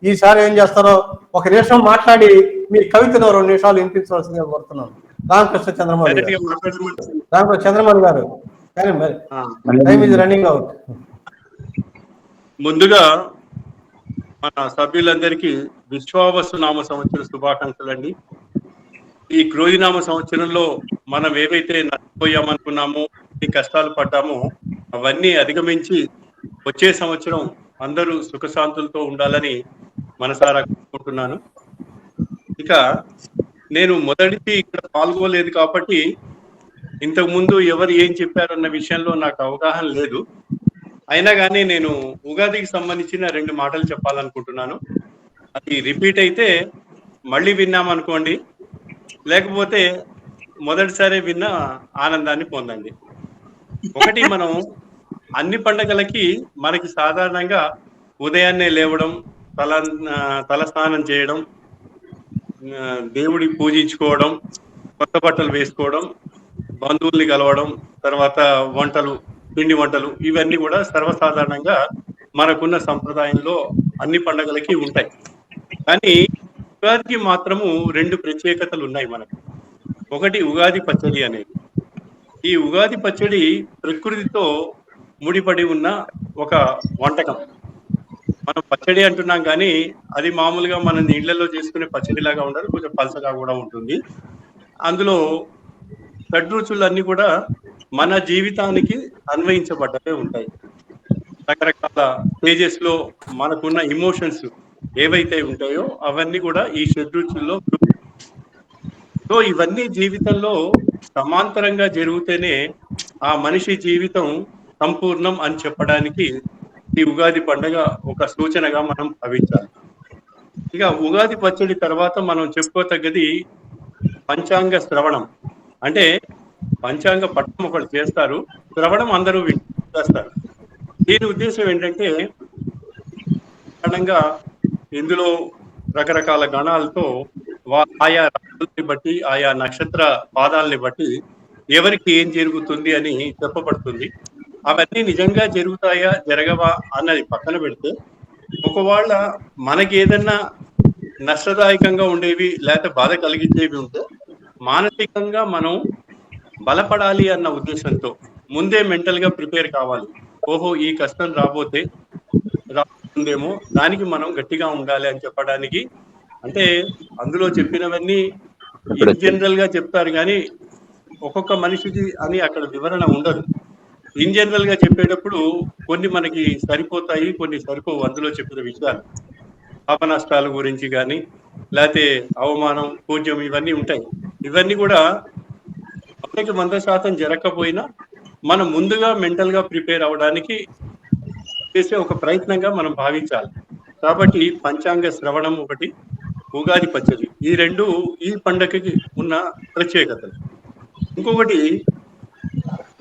ఈసారి ఏం చేస్తారో ఒక నిమిషం మాట్లాడి మీ కవితను 2 నిమిషాలు వినిపించవలసిందిగా కోరుతున్నాను. రామకృష్ణ చంద్రమౌళి రామకృష్ణ చంద్రమౌళి గారు, కానీ టైం ఇస్ రన్నింగ్ అవుట్. ముందుగా మన సభ్యులందరికీ విశ్వావసు నామ సంవత్సర శుభాకాంక్షలు అండి. ఈ క్రోధినామ సంవత్సరంలో మనం ఏవైతే నష్టపోయామనుకున్నామో, ఈ కష్టాలు పడ్డామో అవన్నీ అధిగమించి వచ్చే సంవత్సరం అందరూ సుఖశాంతులతో ఉండాలని మనసారా కోరుకుంటున్నాను. ఇక నేను మొదటిది ఇక్కడ పాల్గొలేదు కాబట్టి ఇంతకు ముందు ఎవరు ఏం చెప్పారన్న విషయంలో నాకు అవగాహన లేదు. అయినా కానీ నేను ఉగాదికి సంబంధించిన 2 మాటలు చెప్పాలనుకుంటున్నాను. అది రిపీట్ అయితే మళ్ళీ విన్నామనుకోండి, లేకపోతే మొదటిసారి విన్న ఆనందాన్ని పొందండి. ఒకటి, మనం అన్ని పండగలకి మనకి సాధారణంగా ఉదయాన్నే లేవడం, తల స్నానం చేయడం, దేవుడికి పూజించుకోవడం, కొత్త బట్టలు వేసుకోవడం, బంధువుల్ని కలవడం, తర్వాత వంటలు, పిండి వంటలు, ఇవన్నీ కూడా సర్వసాధారణంగా మనకున్న సంప్రదాయంలో అన్ని పండగలకి ఉంటాయి. కానీ ఉగాదికి మాత్రము 2 ప్రత్యేకతలు ఉన్నాయి మనకు. ఒకటి ఉగాది పచ్చడి అనేది. ఈ ఉగాది పచ్చడి ప్రకృతితో ముడిపడి ఉన్న ఒక వంటకం. మనం పచ్చడి అంటున్నాం కానీ అది మామూలుగా మన నీళ్లలో చేసుకునే పచ్చడిలాగా ఉండదు, కొంచెం పలసగా కూడా ఉంటుంది. అందులో షడ్రుచులన్నీ కూడా మన జీవితానికి అన్వయించబడ్డవే ఉంటాయి. రకరకాల స్టేజెస్ లో మనకున్న ఇమోషన్స్ ఏవైతే ఉంటాయో అవన్నీ కూడా ఈ షడ్రుచుల్లో. సో ఇవన్నీ జీవితంలో సమాంతరంగా జరిగితేనే ఆ మనిషి జీవితం సంపూర్ణం అని చెప్పడానికి ఈ ఉగాది పండుగ ఒక సూచనగా మనం భావించాలి. ఇక ఉగాది పచ్చడి తర్వాత మనం చెప్పుకోతగ్గది పంచాంగ శ్రవణం. అంటే పంచాంగ పఠనం ఒకటి చేస్తారు, శ్రవణం అందరూ చేస్తారు. దీని ఉద్దేశం ఏంటంటే సాధారణంగా ఇందులో రకరకాల గణాలతో ఆయా రాశుల్ని బట్టి, ఆయా నక్షత్ర పాదాలని బట్టి ఎవరికి ఏం జరుగుతుంది అని చెప్పబడుతుంది. అవన్నీ నిజంగా జరుగుతాయా జరగవా అన్నది పక్కన పెడితే, ఒకవేళ మనకి ఏదన్నా నష్టదాయకంగా ఉండేవి లేకపోతే బాధ కలిగించేవి ఉంటే మానసికంగా మనం బలపడాలి అన్న ఉద్దేశంతో ముందే మెంటల్ గా ప్రిపేర్ కావాలి. ఓహో ఈ కష్టం రాబోతుందేమో, దానికి మనం గట్టిగా ఉండాలి అని చెప్పడానికి. అంటే అందులో చెప్పినవన్నీ ఇన్ జనరల్ గా చెప్తారు కానీ ఒక్కొక్క మనిషికి అని అక్కడ వివరణ ఉండదు. ఇన్ జనరల్ గా చెప్పేటప్పుడు కొన్ని మనకి సరిపోతాయి, కొన్ని సరిపోవు. అందులో చెప్పిన విషయాలు పాప నష్టాల గురించి కానీ, లేకపోతే అవమానం, పూజ్యం ఇవన్నీ ఉంటాయి. ఇవన్నీ కూడా 100% జరగకపోయినా మనం ముందుగా మెంటల్ గా ప్రిపేర్ అవ్వడానికి చేసే ఒక ప్రయత్నంగా మనం భావించాలి. కాబట్టి పంచాంగ శ్రవణం ఒకటి, ఉగాది పచ్చడి, ఈ రెండు ఈ పండగకి ఉన్న ప్రత్యేకతలు. ఇంకొకటి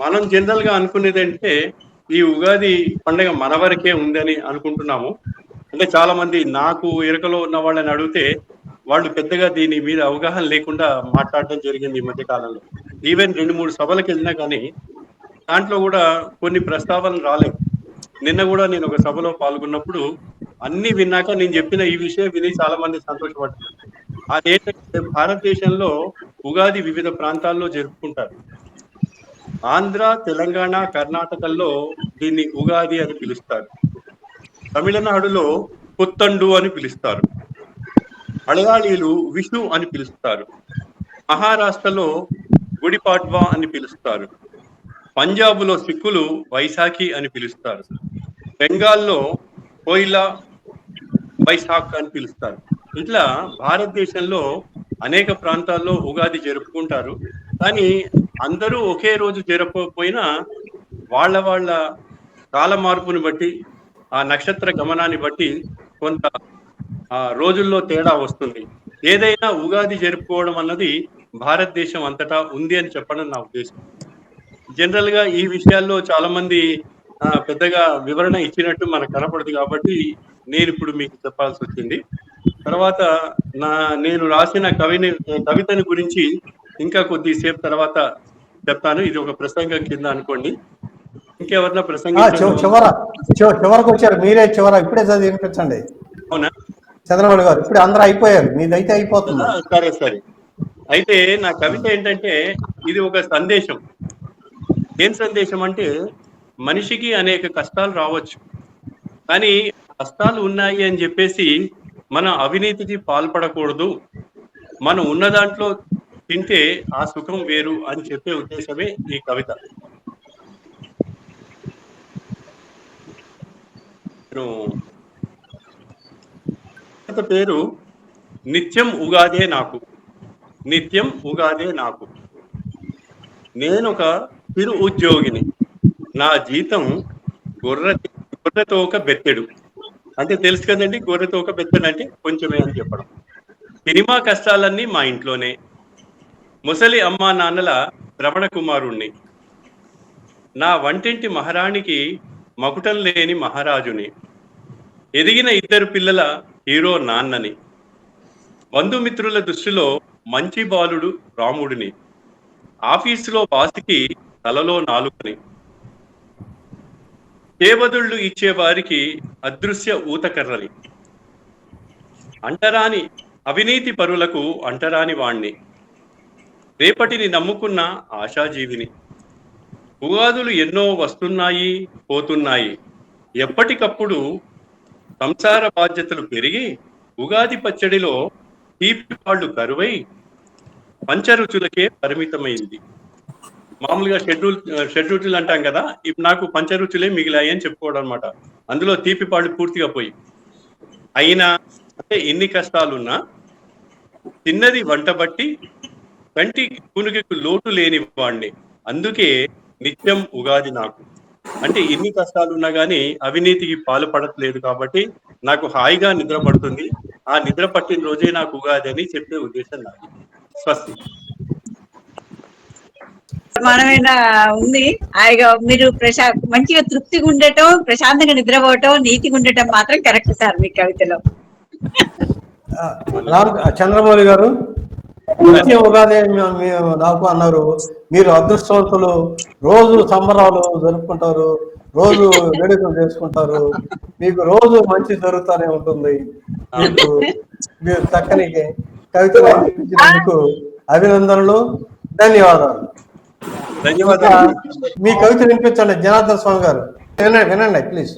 మనం జనరల్ గా అనుకునేది అంటే ఈ ఉగాది పండగ మన వరకే ఉందని అనుకుంటున్నాము. అంటే చాలా మంది నాకు ఎరుకలో ఉన్న వాళ్ళని అడిగితే వాళ్ళు పెద్దగా దీని మీద అవగాహన లేకుండా మాట్లాడడం జరిగింది ఈ మధ్య కాలంలో. ఈవెన్ 2-3 సభలకు వెళ్ళినా కానీ దాంట్లో కూడా కొన్ని ప్రస్తావనలు రాలేదు. నిన్న కూడా నేను ఒక సభలో పాల్గొన్నప్పుడు అన్ని విన్నాక నేను చెప్పిన ఈ విషయం విని చాలా మంది సంతోషపడ్డారు. అదేంటంటే భారతదేశంలో ఉగాది వివిధ ప్రాంతాల్లో జరుపుకుంటారు. ఆంధ్ర, తెలంగాణ, కర్ణాటకల్లో దీన్ని ఉగాది అని పిలుస్తారు. తమిళనాడులో పుత్తండు అని పిలుస్తారు. మలయాళీలు విషు అని పిలుస్తారు. మహారాష్ట్రలో గుడిపాడ్వా అని పిలుస్తారు. పంజాబులో సిక్కులు వైశాఖి అని పిలుస్తారు. బెంగాల్లో పోయిలా వైశాఖ్ అని పిలుస్తారు. ఇట్లా భారతదేశంలో అనేక ప్రాంతాల్లో ఉగాది జరుపుకుంటారు. కానీ అందరూ ఒకే రోజు జరపకపోయినా వాళ్ళ వాళ్ళ కాల మార్పుని బట్టి, ఆ నక్షత్ర గమనాన్ని బట్టి కొంత రోజుల్లో తేడా వస్తుంది. ఏదైనా ఉగాది జరుపుకోవడం అన్నది భారతదేశం అంతటా ఉంది అని చెప్పడం నా ఉద్దేశం. జనరల్ గా ఈ విషయాల్లో చాలా మంది పెద్దగా వివరణ ఇచ్చినట్టు మనకు కనపడదు కాబట్టి నేను ఇప్పుడు మీకు చెప్పాల్సి వచ్చింది. తర్వాత నేను రాసిన కవితని గురించి ఇంకా కొద్దిసేపు తర్వాత చెప్తాను. ఇది ఒక ప్రసంగం కింద అనుకోండి. ఇంకెవరన్నా చివరకు వచ్చారు మీరే, ఇప్పుడే చదివి వినిపించండి. అవునా చంద్రబాబు గారు? ఇప్పుడు అందరూ అయిపోయారు, మీదైతే అయిపోతుంది. సరే. అయితే నా కవిత ఏంటంటే ఇది ఒక సందేశం. ఏం సందేశం అంటే మనిషికి అనేక కష్టాలు రావచ్చు, కానీ కష్టాలు ఉన్నాయి అని చెప్పేసి మనం అవినీతికి పాల్పడకూడదు. మనం ఉన్న దాంట్లో తింటే ఆ సుఖం వేరు అని చెప్పే ఉద్దేశమే ఈ కవిత. పేరు నిత్యం ఉగాదే నాకు, నిత్యం ఉగాదే నాకు. నేనొక చిరు ఉద్యోగిని, నా జీతం గొర్రెతోక బెత్తెడు. అంటే తెలుసు కదండి, గొర్రెతోక బెత్తెడు అంటే కొంచెమే అని చెప్పడం. సినిమా కష్టాలన్నీ మా ఇంట్లోనే. ముసలి అమ్మా నాన్నల శ్రవణ కుమారుణ్ణి. నా వంటింటి మహారాణికి మకుటం లేని మహారాజుని. ఎదిగిన 2 పిల్లల హీరో నాన్నని. బంధుమిత్రుల దృష్టిలో మంచి బాలుడు రాముడిని. ఆఫీసులో బాసికి తలలో నాలుకని. చేబదుళ్ళు ఇచ్చే వారికి అదృశ్య ఊతకర్రని. అంటరాని అవినీతి పరులకు అంటరాని వాణ్ణి. రేపటిని నమ్ముకున్న ఆశాజీవిని. ఉగాదులు ఎన్నో వస్తున్నాయి పోతున్నాయి. ఎప్పటికప్పుడు సంసార బాధ్యతలు పెరిగి ఉగాది పచ్చడిలో తీపి పాళ్ళు కరువై పంచరుచులకే పరిమితమైంది. మామూలుగా షెడ్యూల్ అంటాం కదా, ఇప్పుడు నాకు పంచరుచులే మిగిలాయి అని చెప్పుకోవడం అనమాట. అందులో తీపి పాళ్ళు పూర్తిగా పోయి. అయినా అంటే ఎన్ని కష్టాలున్నా తిన్నది వంట బట్టి కంటి కునుకు లోటు లేని వాణ్ణి. అందుకే నిత్యం ఉగాది నాకు. అంటే ఎన్ని కష్టాలున్నా కానీ అవినీతికి పాల్పడట్లేదు కాబట్టి నాకు హాయిగా నిద్ర పడుతుంది. ఆ నిద్ర పట్టిన రోజే నాకు ఉగాది అని చెప్పే ఉద్దేశం నాకు. స్వస్తి. ప్రమాణమైన ఉంది. హాయిగా మీరు మంచిగా తృప్తిగా ఉండటం, ప్రశాంతంగా నిద్రపోవటం, నీతిగా ఉండటం మాత్రం కరెక్ట్ సార్ మీ కవితలో. చంద్రమౌళి గారు, నిత్యం ఉగాది నాకు అన్నారు. మీరు అదృష్టవంతులు, రోజు సంబరాలు జరుపుకుంటారు, రోజు వేడుకలు చేసుకుంటారు, మీకు రోజు మంచి జరుగుతూనే ఉంటుంది. మీరు చక్కని కవితలు అందించినందుకు అభినందనలు, ధన్యవాదాలు. మీ కవిత వినిపించండి జనార్దన్ స్వామి గారు. వినండి ప్లీజ్.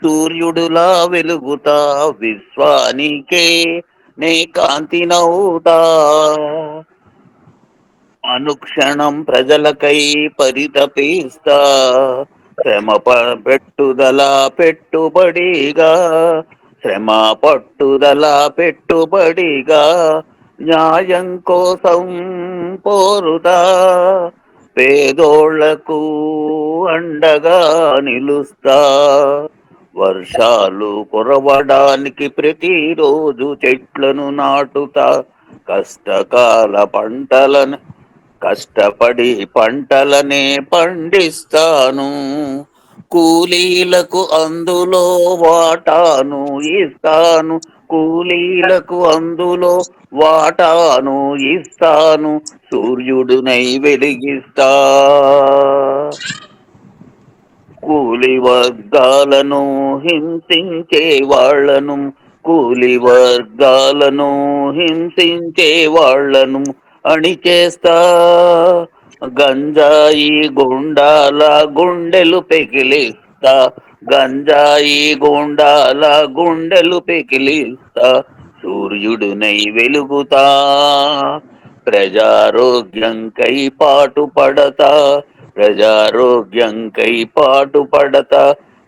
సూర్యుడులా వెలుగుతా విశ్వానికే నే కాంతి నౌతా, అనుక్షణం ప్రజలకై పరితపిస్తా శ్రమ పెట్టుదల పెట్టుబడిగా శ్రమ పట్టుదల పెట్టుబడిగా న్యాయం కోసం పోరుదా పేదోళ్లకు అండగా నిలుస్తా వర్షాలు కురవడానికి ప్రతిరోజు చెట్లను నాటుతా కష్టపడి పంటలనే పండిస్తాను కూలీలకు అందులో వాటాను ఇస్తాను కూలీలకు అందులో వాటాను ఇస్తాను సూర్యుడునై వెలిగిస్తా కూలి వర్గాలను హింసించే వాళ్లను కూలి వర్గాలను హింసించే వాళ్లను అణిచేస్తా గంజాయి గుండాల గుండెలు పెకిలిస్తా గంజాయి గుండాల గుండెలు పెకిలిస్తా సూర్యుడునై వెలుగుతా ప్రజారోగ్యంకై పాటుపడతా ప్రజారోగ్యంకై పాటుపడతా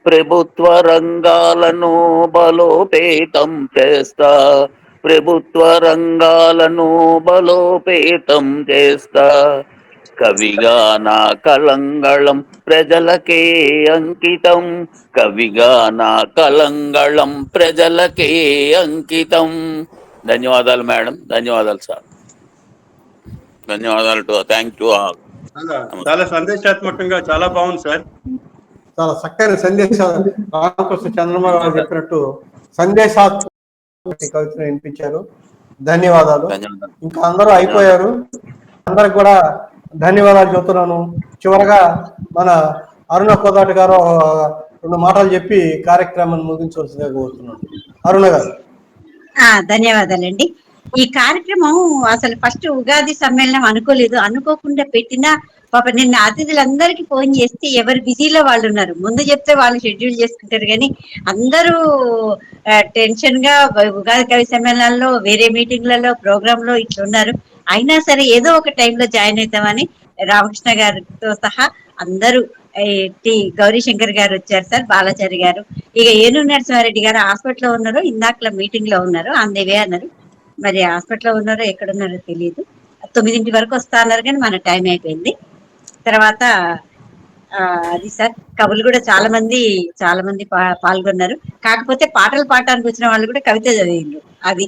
ప్రభుత్వ రంగాలను బలోపేతం చేస్తా ప్రభుత్వ రంగాలను బలోపేతం చేస్తా కవిగా నా కలంగళం ప్రజలకే అంకితం కవిగా నా కలంగళం ప్రజలకే అంకితం. ధన్యవాదాలు మేడం, ధన్యవాదాలు సార్, ధన్యవాదాలు టు థ్యాంక్ యూ ఆల్. చాలా సందేశాత్మకంగా చాలా బాగుంది సార్. చాలా చక్కని సందేశాలు రామకృష్ణ చంద్రబాబు గారు చెప్పినట్టు సందేశాత్మక కవితను వినిపించారు. ధన్యవాదాలు. ఇంకా అందరూ అయిపోయారు, అందరికి కూడా ధన్యవాదాలు చెబుతున్నాను. చివరగా మన అరుణ కోదాటి గారు 2 మాటలు చెప్పి కార్యక్రమాన్ని ముగించవలసిందిగా కోరుతున్నాను. అరుణ గారు. ధన్యవాదాలండి. ఈ కార్యక్రమం అసలు ఫస్ట్ ఉగాది సమ్మేళనం అనుకోలేదు, అనుకోకుండా పెట్టినా పాప నిన్న అతిథులందరికీ ఫోన్ చేస్తే ఎవరు బిజీలో వాళ్ళు ఉన్నారు. ముందు చెప్తే వాళ్ళు షెడ్యూల్ చేసుకుంటారు, కానీ అందరూ టెన్షన్ గా ఉగాది కవి సమ్మేళనాల్లో వేరే మీటింగ్లలో ప్రోగ్రాంలో ఇట్లా ఉన్నారు. అయినా సరే ఏదో ఒక టైంలో జాయిన్ అవుతామని రామకృష్ణ గారితో సహా అందరూ గౌరీశంకర్ గారు వచ్చారు సార్, బాలాచారి గారు, ఇక ఏనూరు నరసింహారెడ్డి గారు హాస్పిటల్లో ఉన్నారు, ఇందాకలా మీటింగ్ లో ఉన్నారు, అందేవే అన్నారు. మరి హాస్పిటల్లో ఉన్నారో ఎక్కడున్నారో తెలియదు. 9 వరకు వస్తా అన్నారు కానీ మన టైం అయిపోయింది. తర్వాత అది సార్ కవులు కూడా చాలా మంది పాల్గొన్నారు. కాకపోతే పాటలు పాడటానికి వచ్చిన వాళ్ళు కూడా కవిత చదివిండ్రు. అది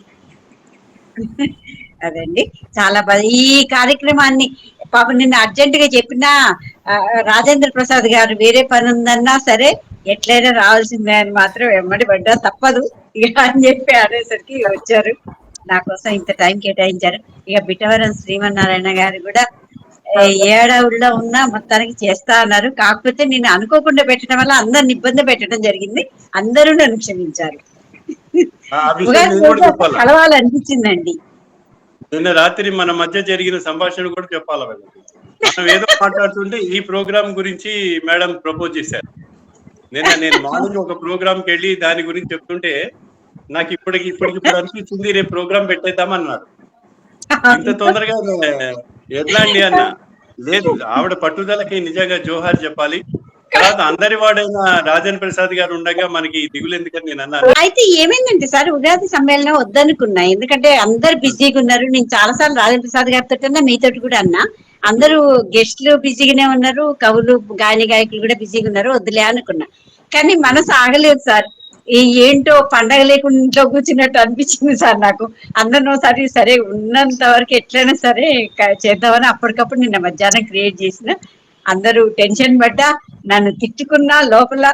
అదండి చాలా ఈ కార్యక్రమాన్ని పాపం నిన్న అర్జెంట్ గా చెప్పిన రాజేంద్ర ప్రసాద్ గారు వేరే పని ఉందన్నా సరే ఎట్లయినా రావాల్సిందే అని మాత్రం వెంబడి పడ్డా, తప్పదు ఇక అని చెప్పి అనేసరికి వచ్చారు, నా కోసం ఇంత టైం కేటాయించారు. ఇక బిట్టవరం శ్రీమన్నారాయణ గారు కూడా ఏడావుల్లో ఉన్నా మొత్తానికి చేస్తా అన్నారు. కాకపోతే నేను అనుకోకుండా పెట్టడం వల్ల అందరిని ఇబ్బంది పెట్టడం జరిగింది, అందరూ నన్ను క్షమించారు. కలవాలనిపించిందండి. నిన్న రాత్రి మన మధ్య జరిగిన సంభాషణ కూడా చెప్పాలి. మనం ఏదో మాట్లాడుతుంటే ఈ ప్రోగ్రామ్ గురించి మేడం ప్రపోజ్ చేశారు. నేను మార్నింగ్ ఒక ప్రోగ్రామ్కి వెళ్ళి దాని గురించి చెప్తుంటే నాకు ఇప్పుడు అనిపిస్తుంది రేపు ప్రోగ్రామ్ పెట్టేద్దామన్నారు. ఇంత తొందరగా ఎట్లా అండి అన్న, లేదు ఆవిడ పట్టుదలకి నిజంగా జోహార్ చెప్పాలి. తర్వాత అందరి వాడైన రాజేంద్ర ప్రసాద్ గారు ఉండగా మనకి దిగులు ఎందుకని నేను అన్నాను. అయితే ఏమైందంటే సార్ ఉగాది సమ్మేళనం వద్దనుకున్నా, ఎందుకంటే అందరు బిజీగా ఉన్నారు. నేను చాలా సార్లు రాజేంద్ర ప్రసాద్ గారితో మీతోటి కూడా అన్నా, అందరూ గెస్ట్లు బిజీగానే ఉన్నారు, కవులు గాయకులు కూడా బిజీగా ఉన్నారు, వద్దులే అనుకున్నా. కానీ మనసు ఆగలేదు సార్. ఏంటో పండగ లేకుండా ఇంట్లో కూర్చున్నట్టు అనిపించింది సార్ నాకు. అందరిని ఒకసారి సరే ఉన్నంత వరకు ఎట్లయినా సరే చేద్దామని అప్పటికప్పుడు నిన్న మధ్యాహ్నం క్రియేట్ చేసిన. అందరూ టెన్షన్ పడ్డా, నన్ను తిట్టుకున్నా లోపల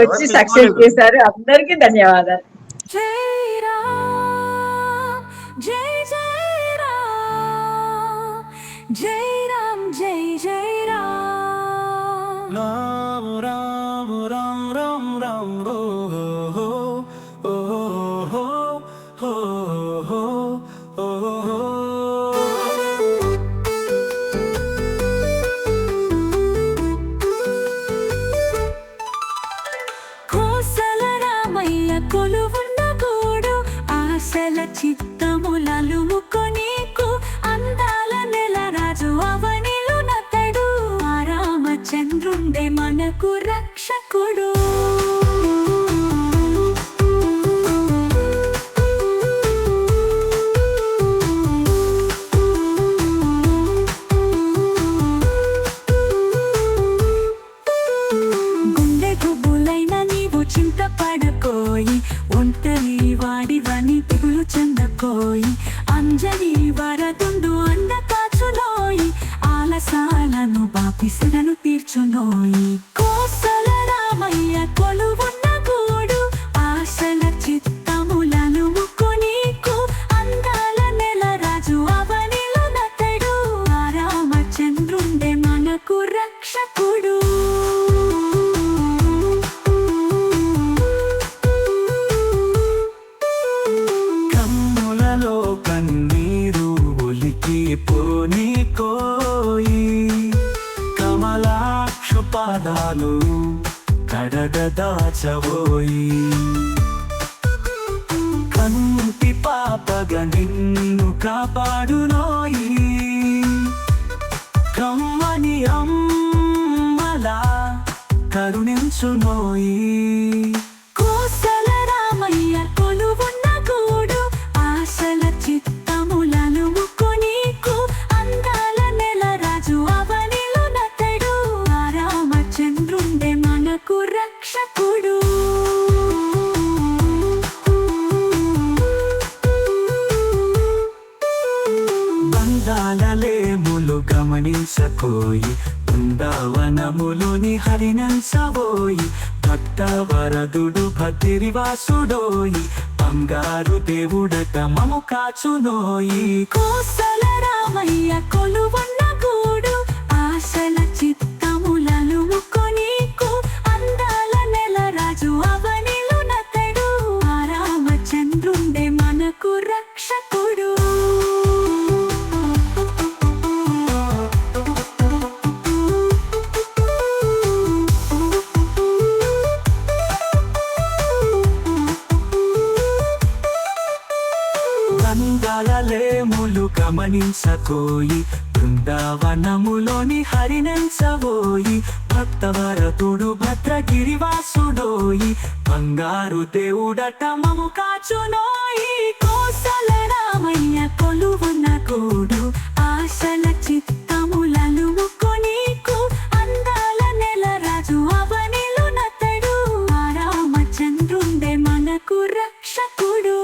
వచ్చి సక్సెస్ చేశారు. అందరికీ ధన్యవాదాలు. జై రామ్ జై జై రామ్ జై రామ్ జై జై రామ్ రామ్ రామ్ రామ్ రామ్ రామ్ ఓ ఓ ఓ ఓ ఓ ఓ. కొలువున్న గూడు ఆశల చిత్తములలు ముక్కు నీకు అందాల రామచంద్రుండే మనకు రక్షకుడు. చింతపడకోయి ఒంటరి వాడివని దిగులు చెందకోయి అంజలి వరదుండు అండ కాచులోయి ఆలసాలను బాపిసలను తీర్చునోయి కోసల రామయ్య కొలువున్న గూడు ఆశల చిత్తములను ముక్కునీకు అందాల నెల రాజు అవనిలో నతడు ఆ రామచంద్రుండే మనకు రక్షకుడు. కన్నీరు ఒలికి పోనీ కోయి కమలాక్ష పాదాలు కడగదాచబోయి కంటి పాపగా నిన్ను కాపాడునోయి కమ్మని అమ్మలా కరుణించునోయి కోసల రామయ్య కొలువున్న గూడు ఆశల చిత్తములను ముక్కునీకు అందాల నెల రాజు అవనిలో నతడు ఆ రామచంద్రుండే మనకు రక్షకుడు. బంధాలలేములు గమనించకోయి బృందావనములోని హరినంచబోయి భక్తవరదుడు భద్రివాసుడోయి బంగారు దేవుడట మము కాచునోయి కోసల రామయ్య కొలువున్న గూడు ఆశల చిత్తములను ముక్కునీకు అందాల నెల రాజు అవనిలో నతడు ఆ రామచంద్రుండే మనకు రక్షకుడు. బంగాళలేములు గమనించకోయి బృందావనములోని హరినంచబోయి భక్తవరతుడు భద్రగిరివాసుడోయి బంగారు దేవుడట మము కాచునోయి కోసల రామయ్య కొలువున్న గూడు ఆశల చిత్తములను ముక్కునీకు అందాల నెల రాజు అవనిలో నతడు ఆ రామచంద్రుండే మనకు రక్షకుడు.